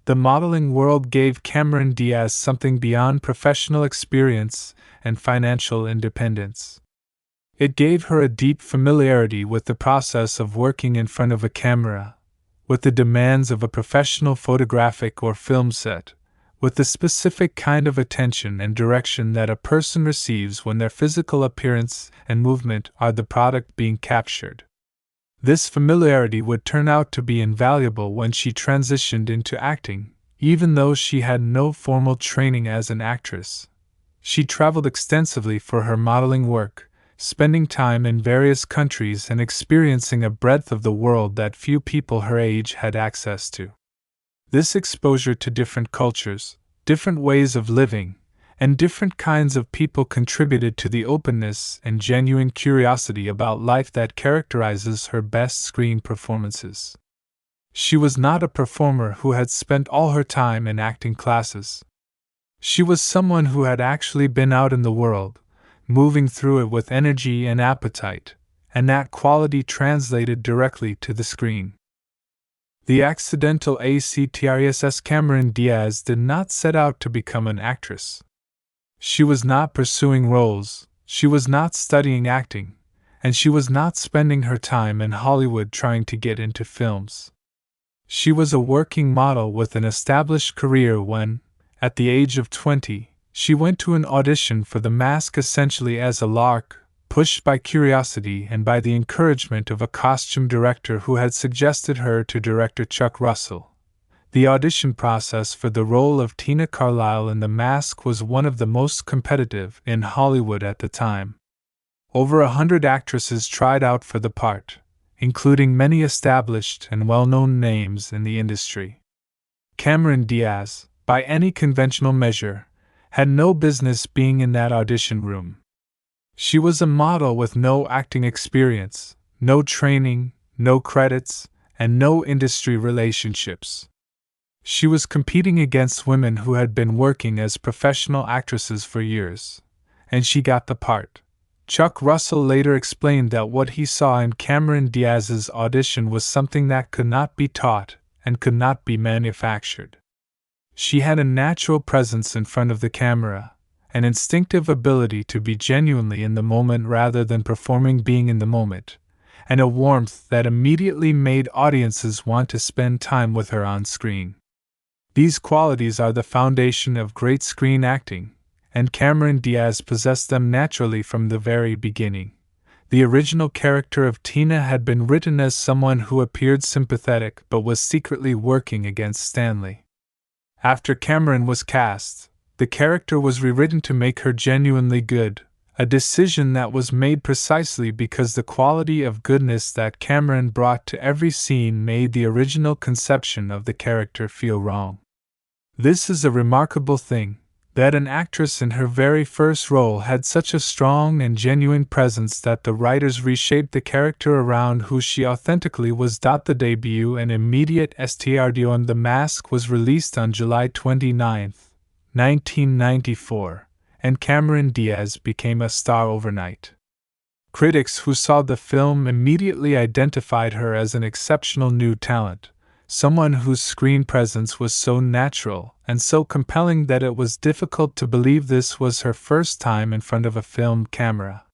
The modeling world gave Cameron Diaz something beyond professional experience and financial independence. It gave her a deep familiarity with the process of working in front of a camera, with the demands of a professional photographic or film set, with the specific kind of attention and direction that a person receives when their physical appearance and movement are the product being captured. This familiarity would turn out to be invaluable when she transitioned into acting, even though she had no formal training as an actress. She traveled extensively for her modeling work, spending time in various countries and experiencing a breadth of the world that few people her age had access to. This exposure to different cultures, different ways of living, and different kinds of people contributed to the openness and genuine curiosity about life that characterizes her best screen performances. She was not a performer who had spent all her time in acting classes. She was someone who had actually been out in the world, moving through it with energy and appetite, and that quality translated directly to the screen. The accidental actress Cameron Diaz did not set out to become an actress. She was not pursuing roles, she was not studying acting, and she was not spending her time in Hollywood trying to get into films. She was a working model with an established career when, at the age of 20, she went to an audition for The Mask essentially as a lark, pushed by curiosity and by the encouragement of a costume director who had suggested her to director Chuck Russell. The audition process for the role of Tina Carlisle in The Mask was one of the most competitive in Hollywood at the time. Over 100 actresses tried out for the part, including many established and well-known names in the industry. Cameron Diaz, by any conventional measure, had no business being in that audition room. She was a model with no acting experience, no training, no credits, and no industry relationships. She was competing against women who had been working as professional actresses for years, and she got the part. Chuck Russell later explained that what he saw in Cameron Diaz's audition was something that could not be taught and could not be manufactured. She had a natural presence in front of the camera, an instinctive ability to be genuinely in the moment rather than performing being in the moment, and a warmth that immediately made audiences want to spend time with her on screen. These qualities are the foundation of great screen acting, and Cameron Diaz possessed them naturally from the very beginning. The original character of Tina had been written as someone who appeared sympathetic but was secretly working against Stanley. After Cameron was cast, the character was rewritten to make her genuinely good, a decision that was made precisely because the quality of goodness that Cameron brought to every scene made the original conception of the character feel wrong. This is a remarkable thing, that an actress in her very first role had such a strong and genuine presence that the writers reshaped the character around who she authentically was. The debut and immediate STRDO on The Mask was released on July 29, 1994, and Cameron Diaz became a star overnight. Critics who saw the film immediately identified her as an exceptional new talent, someone whose screen presence was so natural and so compelling that it was difficult to believe this was her first time in front of a film camera.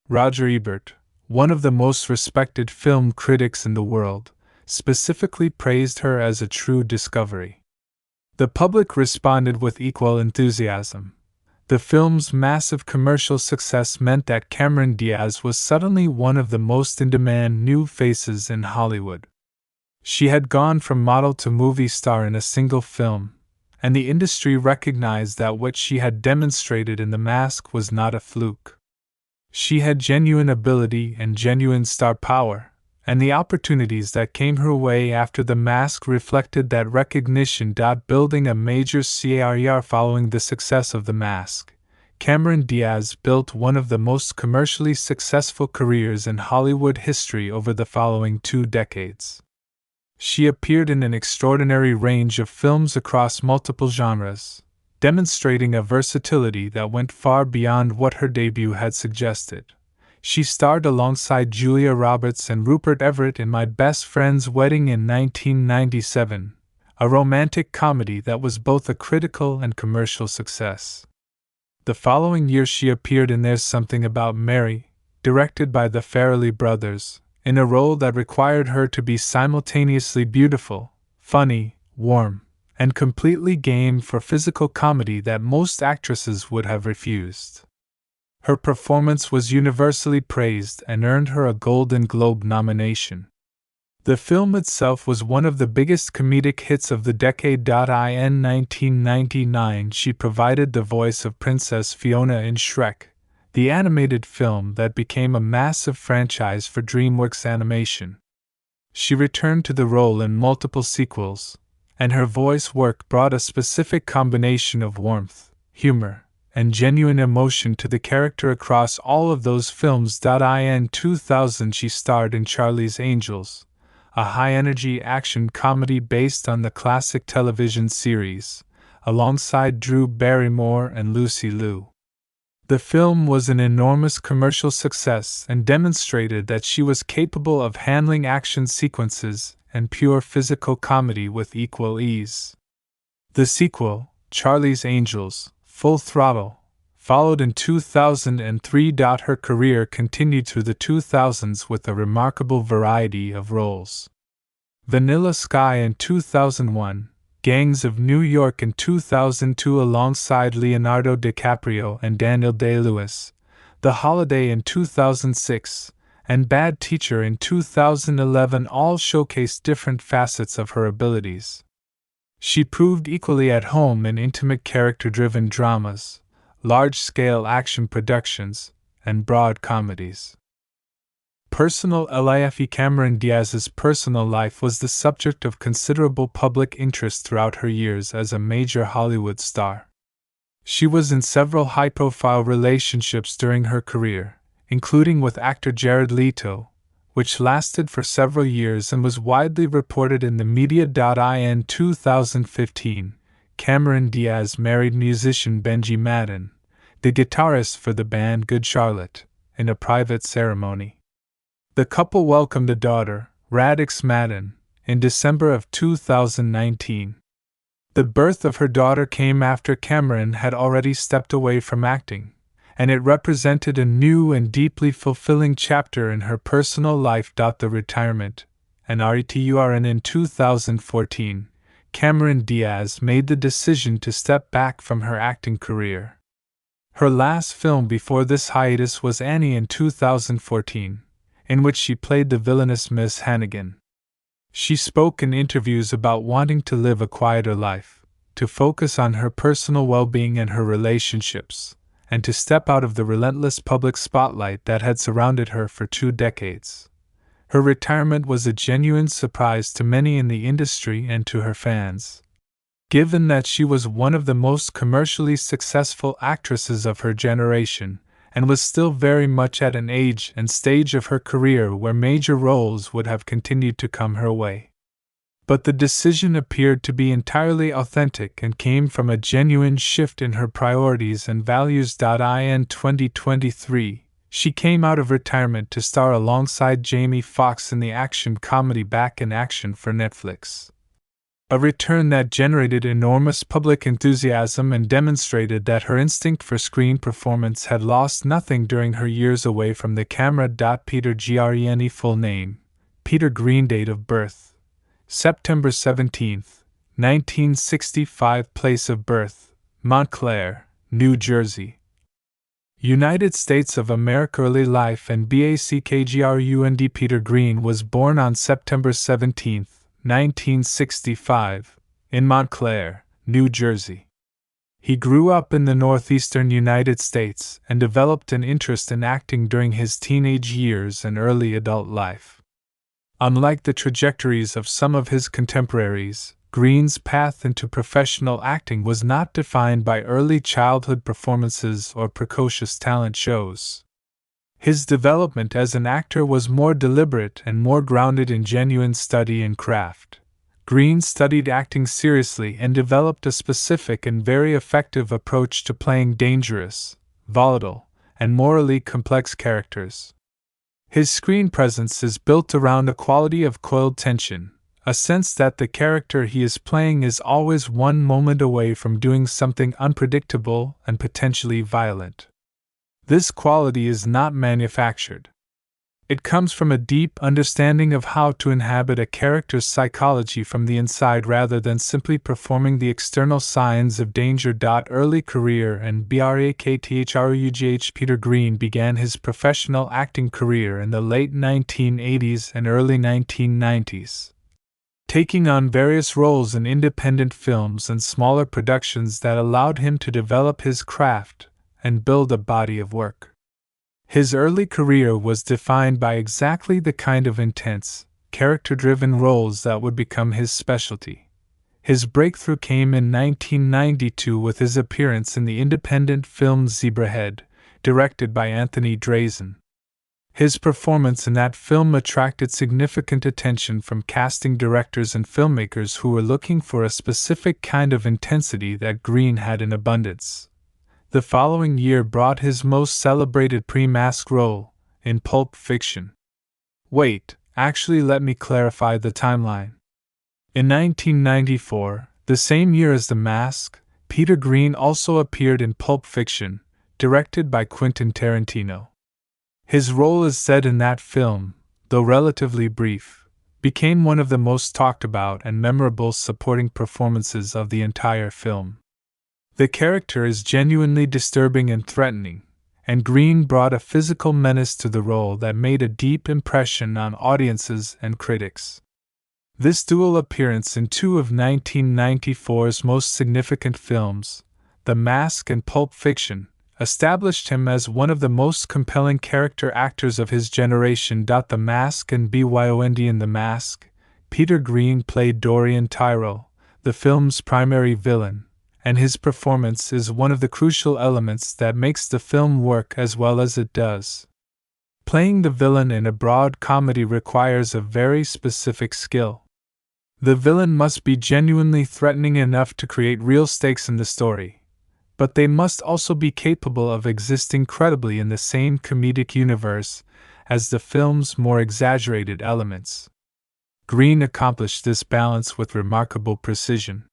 Roger Ebert, one of the most respected film critics in the world, specifically praised her as a true discovery. The public responded with equal enthusiasm. The film's massive commercial success meant that Cameron Diaz was suddenly one of the most in-demand new faces in Hollywood. She had gone from model to movie star in a single film, and the industry recognized that what she had demonstrated in The Mask was not a fluke. She had genuine ability and genuine star power, and the opportunities that came her way after The Mask reflected that recognition. Building a major career following the success of The Mask, Cameron Diaz built one of the most commercially successful careers in Hollywood history over the following 2 decades. She appeared in an extraordinary range of films across multiple genres, demonstrating a versatility that went far beyond what her debut had suggested. She starred alongside Julia Roberts and Rupert Everett in My Best Friend's Wedding in 1997, a romantic comedy that was both a critical and commercial success. The following year she appeared in There's Something About Mary, directed by the Farrelly brothers, in a role that required her to be simultaneously beautiful, funny, warm, and completely game for physical comedy that most actresses would have refused. Her performance was universally praised and earned her a Golden Globe nomination. The film itself was one of the biggest comedic hits of the decade. In 1999, she provided the voice of Princess Fiona in Shrek, the animated film that became a massive franchise for DreamWorks Animation. She returned to the role in multiple sequels, and her voice work brought a specific combination of warmth, humor, and genuine emotion to the character across all of those films. In 2000 she starred in Charlie's Angels, a high-energy action comedy based on the classic television series, alongside Drew Barrymore and Lucy Liu. The film was an enormous commercial success and demonstrated that she was capable of handling action sequences and pure physical comedy with equal ease. The sequel, Charlie's Angels, Full Throttle, followed in 2003. Her career continued through the 2000s with a remarkable variety of roles. Vanilla Sky in 2001, Gangs of New York in 2002 alongside Leonardo DiCaprio and Daniel Day-Lewis, The Holiday in 2006, and Bad Teacher in 2011 all showcased different facets of her abilities. She proved equally at home in intimate character-driven dramas, large-scale action productions, and broad comedies. Personal life. Cameron Diaz's personal life was the subject of considerable public interest throughout her years as a major Hollywood star. She was in several high-profile relationships during her career, including with actor Jared Leto, which lasted for several years and was widely reported in the media. In 2015, Cameron Diaz married musician Benji Madden, the guitarist for the band Good Charlotte, in a private ceremony. The couple welcomed a daughter, Radix Madden, in December of 2019. The birth of her daughter came after Cameron had already stepped away from acting, and it represented a new and deeply fulfilling chapter in her personal life. The retirement, and return in 2014, Cameron Diaz made the decision to step back from her acting career. Her last film before this hiatus was Annie in 2014, in which she played the villainous Miss Hannigan. She spoke in interviews about wanting to live a quieter life, to focus on her personal well-being and her relationships, and to step out of the relentless public spotlight that had surrounded her for 2 decades. Her retirement was a genuine surprise to many in the industry and to her fans. given that she was one of the most commercially successful actresses of her generation, and was still very much at an age and stage of her career where major roles would have continued to come her way. But the decision appeared to be entirely authentic and came from a genuine shift in her priorities and values. In 2023, she came out of retirement to star alongside Jamie Foxx in the action comedy Back in Action for Netflix. A return that generated enormous public enthusiasm and demonstrated that her instinct for screen performance had lost nothing during her years away from the camera. Peter Green, full name, Peter Green, date of birth, September 17, 1965, place of birth, Montclair, New Jersey, United States of America. Early life and background. Peter Green was born on September 17, 1965, in Montclair, New Jersey. He grew up in the northeastern United States and developed an interest in acting during his teenage years and early adult life. Unlike the trajectories of some of his contemporaries, Green's path into professional acting was not defined by early childhood performances or precocious talent shows. His development as an actor was more deliberate and more grounded in genuine study and craft. Green studied acting seriously and developed a specific and very effective approach to playing dangerous, volatile, and morally complex characters. His screen presence is built around a quality of coiled tension, a sense that the character he is playing is always one moment away from doing something unpredictable and potentially violent. This quality is not manufactured. It comes from a deep understanding of how to inhabit a character's psychology from the inside rather than simply performing the external signs of danger. Early career and BRAKTHRUGH. Peter Green began his professional acting career in the late 1980s and early 1990s, taking on various roles in independent films and smaller productions that allowed him to develop his craft and build a body of work. His early career was defined by exactly the kind of intense, character-driven roles that would become his specialty. His breakthrough came in 1992 with his appearance in the independent film Zebrahead, directed by Anthony Drazen. His performance in that film attracted significant attention from casting directors and filmmakers who were looking for a specific kind of intensity that Green had in abundance. The following year brought his most celebrated pre-mask role, in Pulp Fiction. Let me clarify the timeline. In 1994, the same year as The Mask, Peter Green also appeared in Pulp Fiction, directed by Quentin Tarantino. His role as Zed in that film, though relatively brief, became one of the most talked about and memorable supporting performances of the entire film. The character is genuinely disturbing and threatening, and Green brought a physical menace to the role that made a deep impression on audiences and critics. This dual appearance in two of 1994's most significant films, The Mask and Pulp Fiction, established him as one of the most compelling character actors of his generation. The Mask and Beyond. In The Mask, Peter Green played Dorian Tyrell, the film's primary villain, and his performance is one of the crucial elements that makes the film work as well as it does. Playing the villain in a broad comedy requires a very specific skill. The villain must be genuinely threatening enough to create real stakes in the story, but they must also be capable of existing credibly in the same comedic universe as the film's more exaggerated elements. Green accomplished this balance with remarkable precision.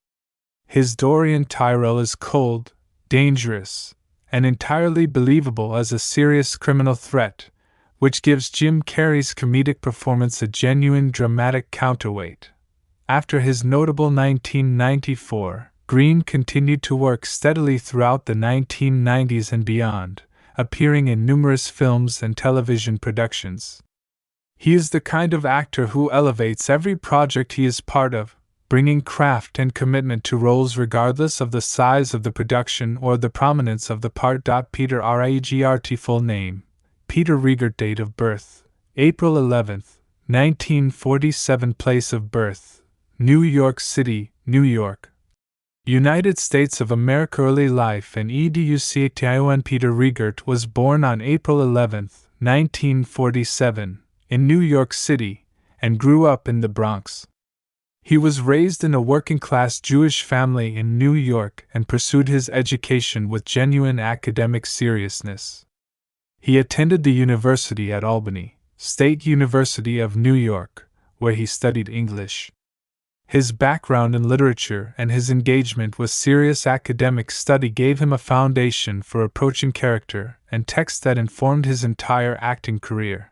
His Dorian Tyrell is cold, dangerous, and entirely believable as a serious criminal threat, which gives Jim Carrey's comedic performance a genuine dramatic counterweight. After his notable 1994, Green continued to work steadily throughout the 1990s and beyond, appearing in numerous films and television productions. He is the kind of actor who elevates every project he is part of, bringing craft and commitment to roles regardless of the size of the production or the prominence of the part. Peter Riegert, full name, Peter Riegert, date of birth, April 11, 1947, place of birth, New York City, New York. United States of America early life and education. Peter Riegert was born on April 11, 1947, in New York City, and grew up in the Bronx. He was raised in a working-class Jewish family in New York and pursued his education with genuine academic seriousness. He attended the University at Albany, State University of New York, where he studied English. His background in literature and his engagement with serious academic study gave him a foundation for approaching character and text that informed his entire acting career.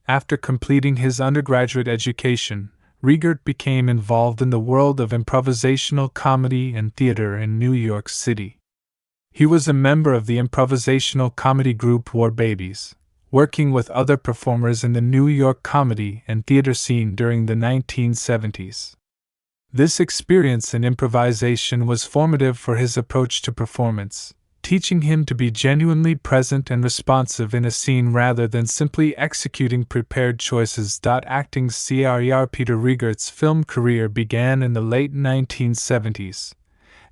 After completing his undergraduate education, Riegert became involved in the world of improvisational comedy and theater in New York City. He was a member of the improvisational comedy group War Babies, working with other performers in the New York comedy and theater scene during the 1970s. This experience in improvisation was formative for his approach to performance, teaching him to be genuinely present and responsive in a scene rather than simply executing prepared choices. Acting's career. Peter Riegert's film career began in the late 1970s,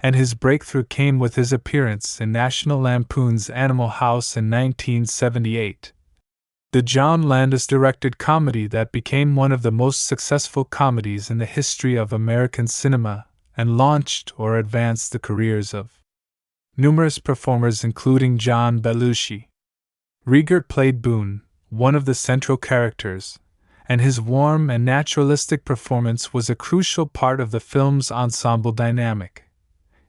and his breakthrough came with his appearance in National Lampoon's Animal House in 1978. The John Landis-directed comedy that became one of the most successful comedies in the history of American cinema and launched or advanced the careers of numerous performers including John Belushi. Riegert played Boone, one of the central characters, and his warm and naturalistic performance was a crucial part of the film's ensemble dynamic.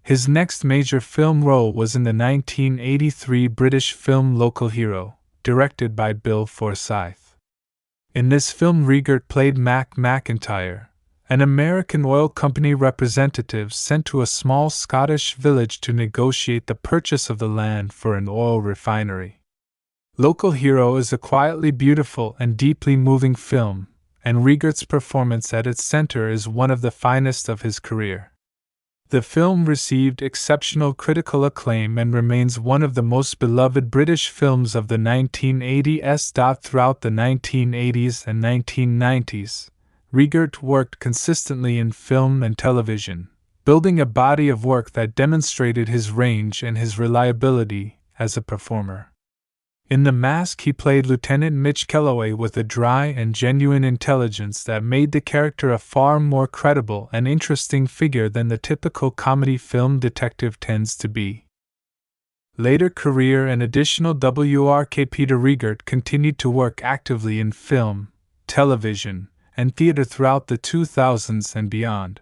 His next major film role was in the 1983 British film Local Hero, directed by Bill Forsyth. In this film, Riegert played Mac McIntyre, an American oil company representative sent to a small Scottish village to negotiate the purchase of the land for an oil refinery. Local Hero is a quietly beautiful and deeply moving film, and Riegert's performance at its center is one of the finest of his career. The film received exceptional critical acclaim and remains one of the most beloved British films of the 1980s. Throughout the 1980s and 1990s, Riegert worked consistently in film and television, building a body of work that demonstrated his range and his reliability as a performer. In The Mask, he played Lieutenant Mitch Kelloway with a dry and genuine intelligence that made the character a far more credible and interesting figure than the typical comedy film detective tends to be. Later career and additional work. Peter Riegert continued to work actively in film, television, and theater throughout the 2000s and beyond.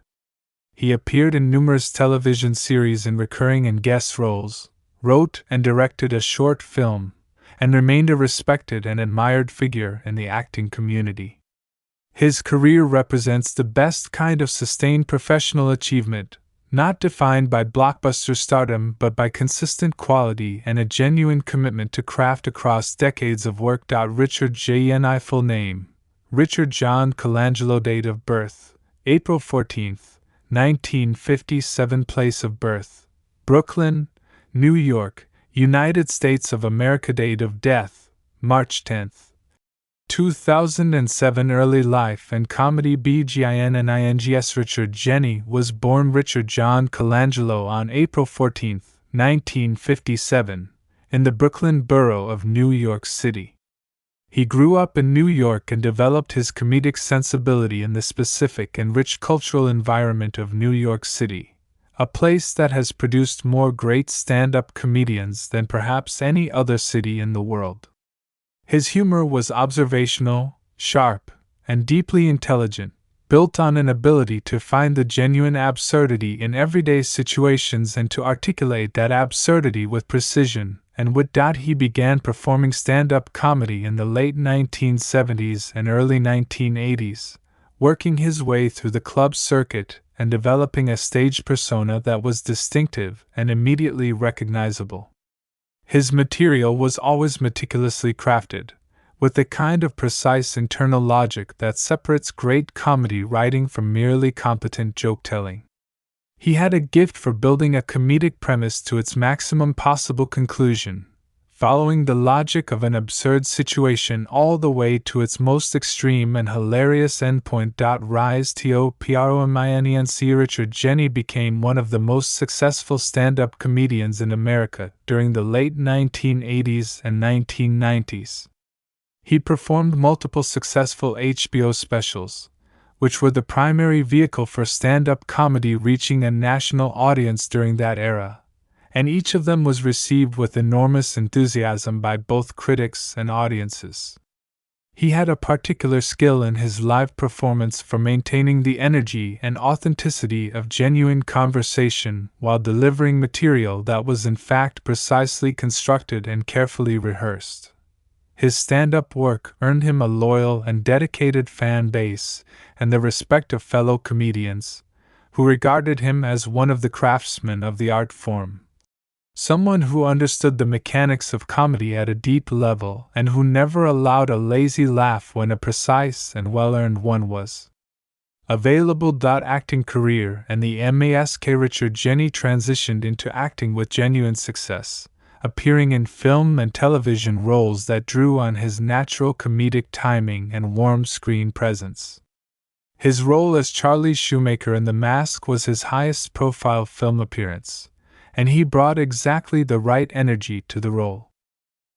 He appeared in numerous television series in recurring and guest roles, wrote and directed a short film, and remained a respected and admired figure in the acting community. His career represents the best kind of sustained professional achievement, not defined by blockbuster stardom but by consistent quality and a genuine commitment to craft across decades of work. Richard J.N.I. Full name: Richard John Colangelo. Date of birth: April 14, 1957. Place of birth: Brooklyn, New York, United States of America. Date of death: March 10, 2007. Early life and comedy. Beginnings. Richard Jenny was born Richard John Colangelo on April 14, 1957, in the Brooklyn borough of New York City. He grew up in New York and developed his comedic sensibility in the specific and rich cultural environment of New York City, a place that has produced more great stand-up comedians than perhaps any other city in the world. His humor was observational, sharp, and deeply intelligent, built on an ability to find the genuine absurdity in everyday situations and to articulate that absurdity with precision and wit. He began performing stand-up comedy in the late 1970s and early 1980s, working his way through the club circuit and developing a stage persona that was distinctive and immediately recognizable. His material was always meticulously crafted, with the kind of precise internal logic that separates great comedy writing from merely competent joke-telling. He had a gift for building a comedic premise to its maximum possible conclusion, following the logic of an absurd situation all the way to its most extreme and hilarious endpoint. Rise to Prominence. Richard Jeni became one of the most successful stand-up comedians in America during the late 1980s and 1990s. He performed multiple successful HBO specials, which were the primary vehicle for stand-up comedy reaching a national audience during that era, and each of them was received with enormous enthusiasm by both critics and audiences. He had a particular skill in his live performance for maintaining the energy and authenticity of genuine conversation while delivering material that was in fact precisely constructed and carefully rehearsed. His stand-up work earned him a loyal and dedicated fan base and the respect of fellow comedians, who regarded him as one of the craftsmen of the art form. Someone who understood the mechanics of comedy at a deep level and who never allowed a lazy laugh when a precise and well-earned one was available. Acting career and the mask. Richard Jeni transitioned into acting with genuine success, appearing in film and television roles that drew on his natural comedic timing and warm screen presence. His role as Charlie Shoemaker in The Mask was his highest-profile film appearance, and he brought exactly the right energy to the role.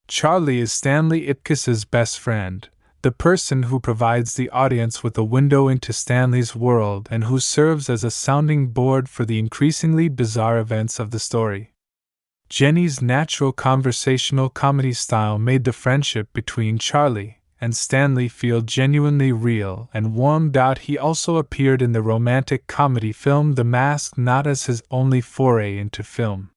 Charlie is Stanley Ipkiss's best friend, the person who provides the audience with a window into Stanley's world and who serves as a sounding board for the increasingly bizarre events of the story. Jeni's natural conversational comedy style made the friendship between Charlie and Stanley feel genuinely real and warm. He also appeared in the romantic comedy film The Mask, not as his only foray into film.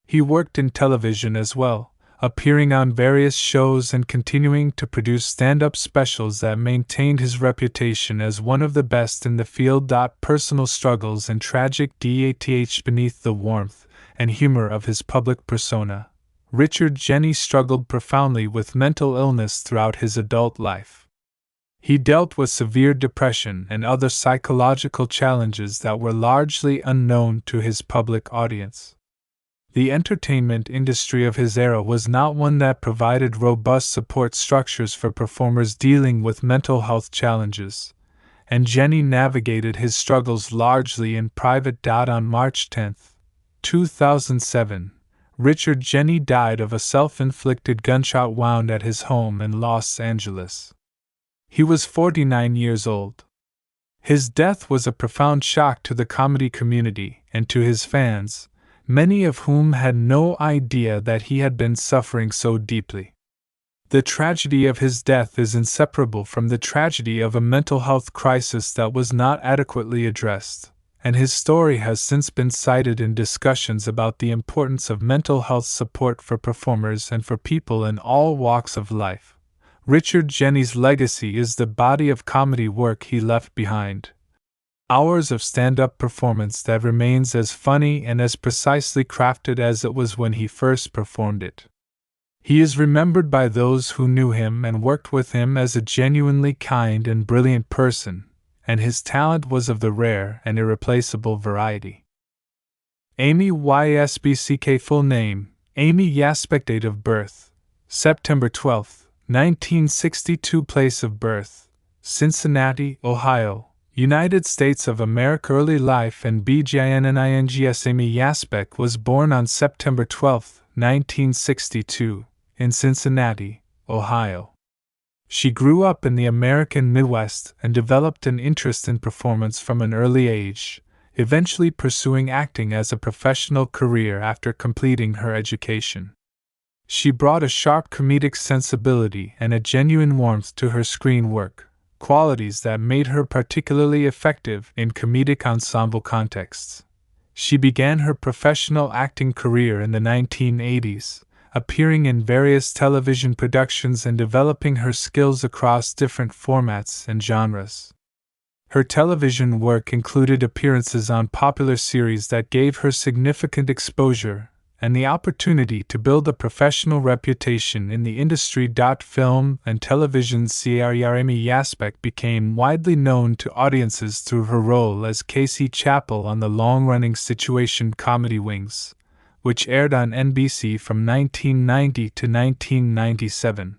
He worked in television as well, appearing on various shows and continuing to produce stand-up specials that maintained his reputation as one of the best in the field. Personal struggles and tragic beneath the warmth and humor of his public persona, Richard Jeni struggled profoundly with mental illness throughout his adult life. He dealt with severe depression and other psychological challenges that were largely unknown to his public audience. The entertainment industry of his era was not one that provided robust support structures for performers dealing with mental health challenges, and Jeni navigated his struggles largely in private. On March 10, 2007, Richard Jeni died of a self-inflicted gunshot wound at his home in Los Angeles. He was 49 years old. His death was a profound shock to the comedy community and to his fans, many of whom had no idea that he had been suffering so deeply. The tragedy of his death is inseparable from the tragedy of a mental health crisis that was not adequately addressed, and his story has since been cited in discussions about the importance of mental health support for performers and for people in all walks of life. Richard Jeni's legacy is the body of comedy work he left behind. Hours of stand-up performance that remains as funny and as precisely crafted as it was when he first performed it. He is remembered by those who knew him and worked with him as a genuinely kind and brilliant person, and his talent was of the rare and irreplaceable variety. Amy Yasbck. Full name, Amy Yasbck. Date of birth, September 12, 1962. Place of birth, Cincinnati, Ohio, United States of America. Early life and beginnings. Amy Yasbck was born on September 12, 1962, in Cincinnati, Ohio. She grew up in the American Midwest and developed an interest in performance from an early age, eventually pursuing acting as a professional career after completing her education. She brought a sharp comedic sensibility and a genuine warmth to her screen work, qualities that made her particularly effective in comedic ensemble contexts. She began her professional acting career in the 1980s, appearing in various television productions and developing her skills across different formats and genres. Her television work included appearances on popular series that gave her significant exposure and the opportunity to build a professional reputation in the industry. Film and television. Amy Yasbck became widely known to audiences through her role as Casey Chappell on the long-running situation comedy Wings, which aired on NBC from 1990 to 1997.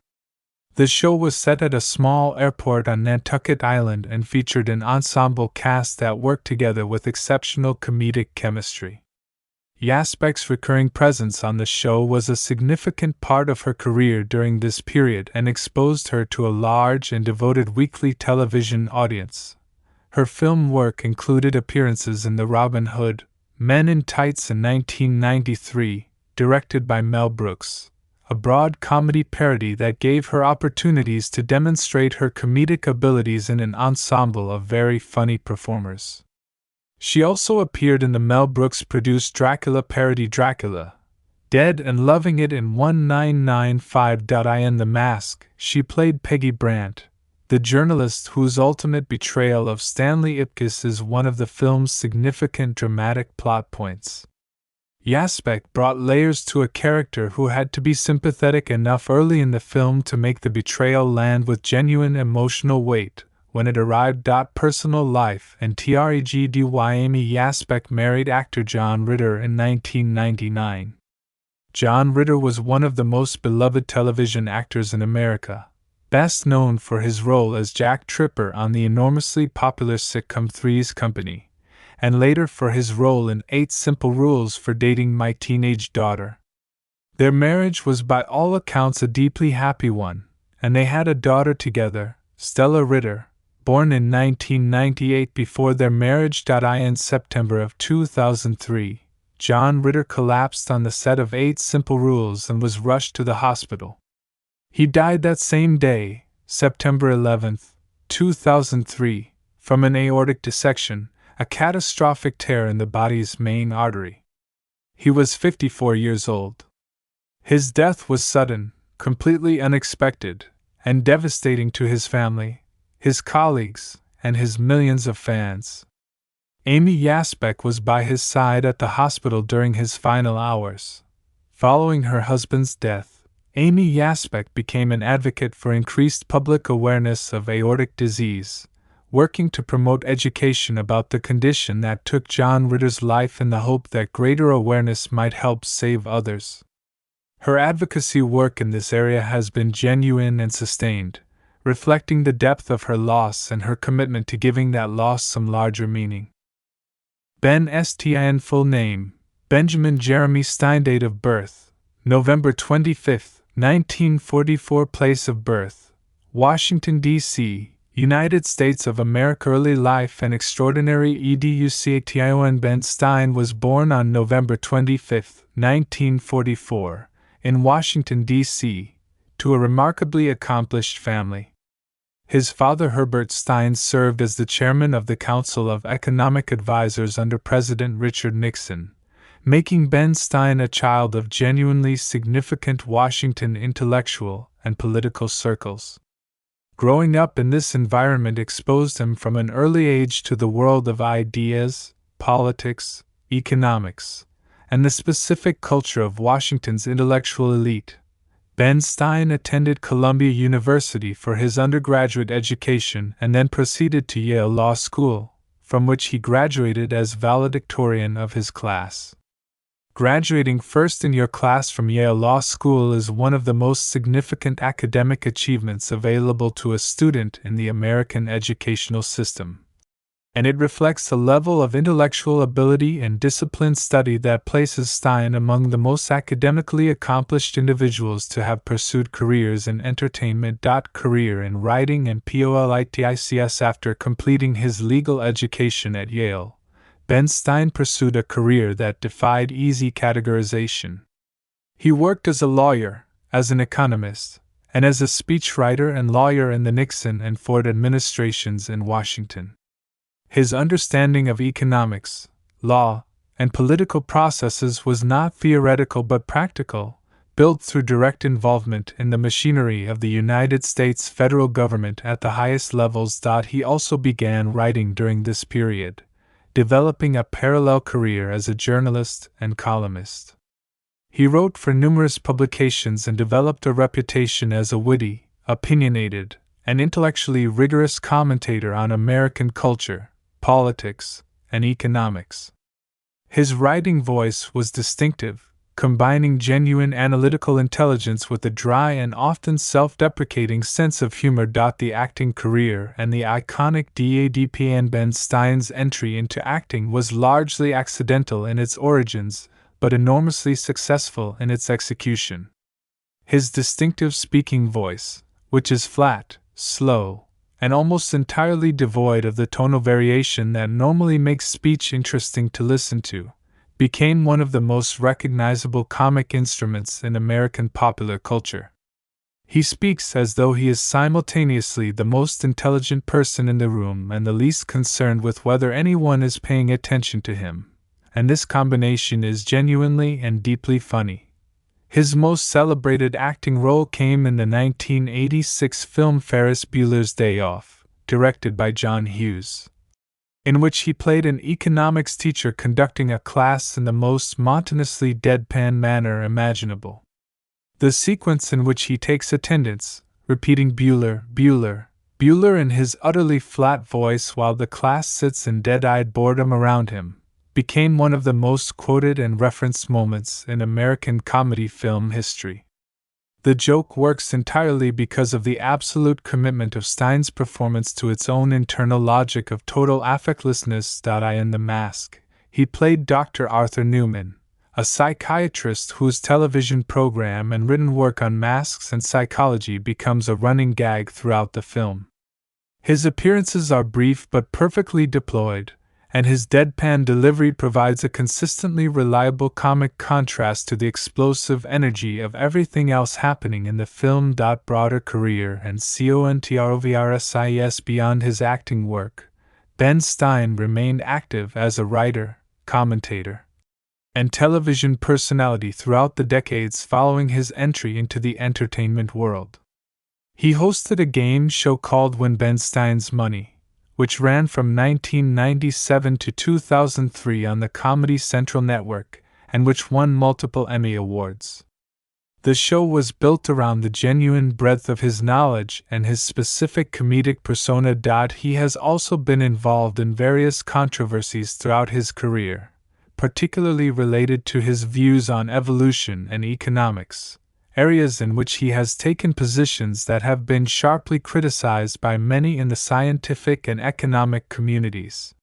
The show was set at a small airport on Nantucket Island and featured an ensemble cast that worked together with exceptional comedic chemistry. Yazbek's recurring presence on the show was a significant part of her career during this period and exposed her to a large and devoted weekly television audience. Her film work included appearances in the Robin Hood, Men in Tights in 1993, directed by Mel Brooks, a broad comedy parody that gave her opportunities to demonstrate her comedic abilities in an ensemble of very funny performers. She also appeared in the Mel Brooks-produced Dracula parody Dracula, Dead and Loving It in 1995. In The Mask, she played Peggy Brandt, the journalist whose ultimate betrayal of Stanley Ipkiss is one of the film's significant dramatic plot points. Yazbek brought layers to a character who had to be sympathetic enough early in the film to make the betrayal land with genuine emotional weight when it arrived. Personal life and tragedy. Amy Yazbek married actor John Ritter in 1999. John Ritter was one of the most beloved television actors in America, best known for his role as Jack Tripper on the enormously popular sitcom Three's Company, and later for his role in 8 Simple Rules for Dating My Teenage Daughter. Their marriage was by all accounts a deeply happy one, and they had a daughter together, Stella Ritter, born in 1998. Before their marriage. In September of 2003, John Ritter collapsed on the set of 8 Simple Rules and was rushed to the hospital. He died that same day, September 11, 2003, from an aortic dissection, a catastrophic tear in the body's main artery. He was 54 years old. His death was sudden, completely unexpected, and devastating to his family, his colleagues, and his millions of fans. Amy Yazbek was by his side at the hospital during his final hours. Following her husband's death, Amy Yazbek became an advocate for increased public awareness of aortic disease, working to promote education about the condition that took John Ritter's life in the hope that greater awareness might help save others. Her advocacy work in this area has been genuine and sustained, reflecting the depth of her loss and her commitment to giving that loss some larger meaning. Ben Stein. Full name: Benjamin Jeremy Stein. Date of birth: November 25, 1944. Place of birth: Washington, D.C., United States of America. Early life and extraordinary education. Ben Stein was born on November 25, 1944, in Washington, D.C., to a remarkably accomplished family. His father, Herbert Stein, served as the chairman of the Council of Economic Advisers under President Richard Nixon, making Ben Stein a child of genuinely significant Washington intellectual and political circles. Growing up in this environment exposed him from an early age to the world of ideas, politics, economics, and the specific culture of Washington's intellectual elite. Ben Stein attended Columbia University for his undergraduate education and then proceeded to Yale Law School, from which he graduated as valedictorian of his class. Graduating first in your class from Yale Law School is one of the most significant academic achievements available to a student in the American educational system, and it reflects a level of intellectual ability and disciplined study that places Stein among the most academically accomplished individuals to have pursued careers in entertainment. Career in writing and politics. After completing his legal education at Yale, Ben Stein pursued a career that defied easy categorization. He worked as a lawyer, as an economist, and as a speechwriter and lawyer in the Nixon and Ford administrations in Washington. His understanding of economics, law, and political processes was not theoretical but practical, built through direct involvement in the machinery of the United States federal government at the highest levels. He also began writing during this period, developing a parallel career as a journalist and columnist. He wrote for numerous publications and developed a reputation as a witty, opinionated, and intellectually rigorous commentator on American culture, politics, and economics. His writing voice was distinctive, combining genuine analytical intelligence with a dry and often self-deprecating sense of humor. The acting career and the iconic DADPN Ben Stein's entry into acting was largely accidental in its origins, but enormously successful in its execution. His distinctive speaking voice, which is flat, slow, and almost entirely devoid of the tonal variation that normally makes speech interesting to listen to, became one of the most recognizable comic instruments in American popular culture. He speaks as though he is simultaneously the most intelligent person in the room and the least concerned with whether anyone is paying attention to him, and this combination is genuinely and deeply funny. His most celebrated acting role came in the 1986 film Ferris Bueller's Day Off, directed by John Hughes, in which he played an economics teacher conducting a class in the most monotonously deadpan manner imaginable. The sequence in which he takes attendance, repeating Bueller, Bueller, Bueller in his utterly flat voice while the class sits in dead-eyed boredom around him, became one of the most quoted and referenced moments in American comedy film history. The joke works entirely because of the absolute commitment of Stein's performance to its own internal logic of total affectlessness. In The Mask, he played Dr. Arthur Newman, a psychiatrist whose television program and written work on masks and psychology becomes a running gag throughout the film. His appearances are brief but perfectly deployed, and his deadpan delivery provides a consistently reliable comic contrast to the explosive energy of everything else happening in the film. Broader career and controversies beyond his acting work, Ben Stein remained active as a writer, commentator, and television personality throughout the decades following his entry into the entertainment world. He hosted a game show called When Ben Stein's Money, which ran from 1997 to 2003 on the Comedy Central network, and which won multiple Emmy Awards. The show was built around the genuine breadth of his knowledge and his specific comedic persona. He has also been involved in various controversies throughout his career, particularly related to his views on evolution and economics, areas in which he has taken positions that have been sharply criticized by many in the scientific and economic communities.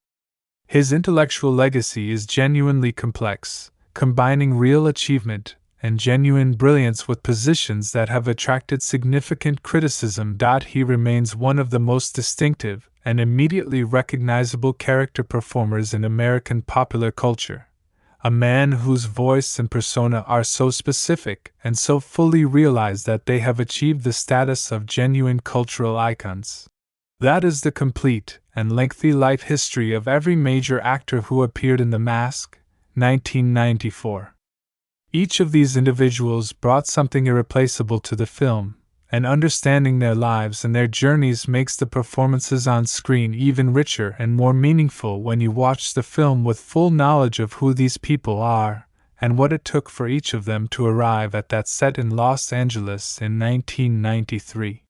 His intellectual legacy is genuinely complex, combining real achievement and genuine brilliance with positions that have attracted significant criticism. He remains one of the most distinctive and immediately recognizable character performers in American popular culture. A man whose voice and persona are so specific and so fully realized that they have achieved the status of genuine cultural icons. That is the complete and lengthy life history of every major actor who appeared in The Mask, 1994. Each of these individuals brought something irreplaceable to the film, and understanding their lives and their journeys makes the performances on screen even richer and more meaningful when you watch the film with full knowledge of who these people are, and what it took for each of them to arrive at that set in Los Angeles in 1993.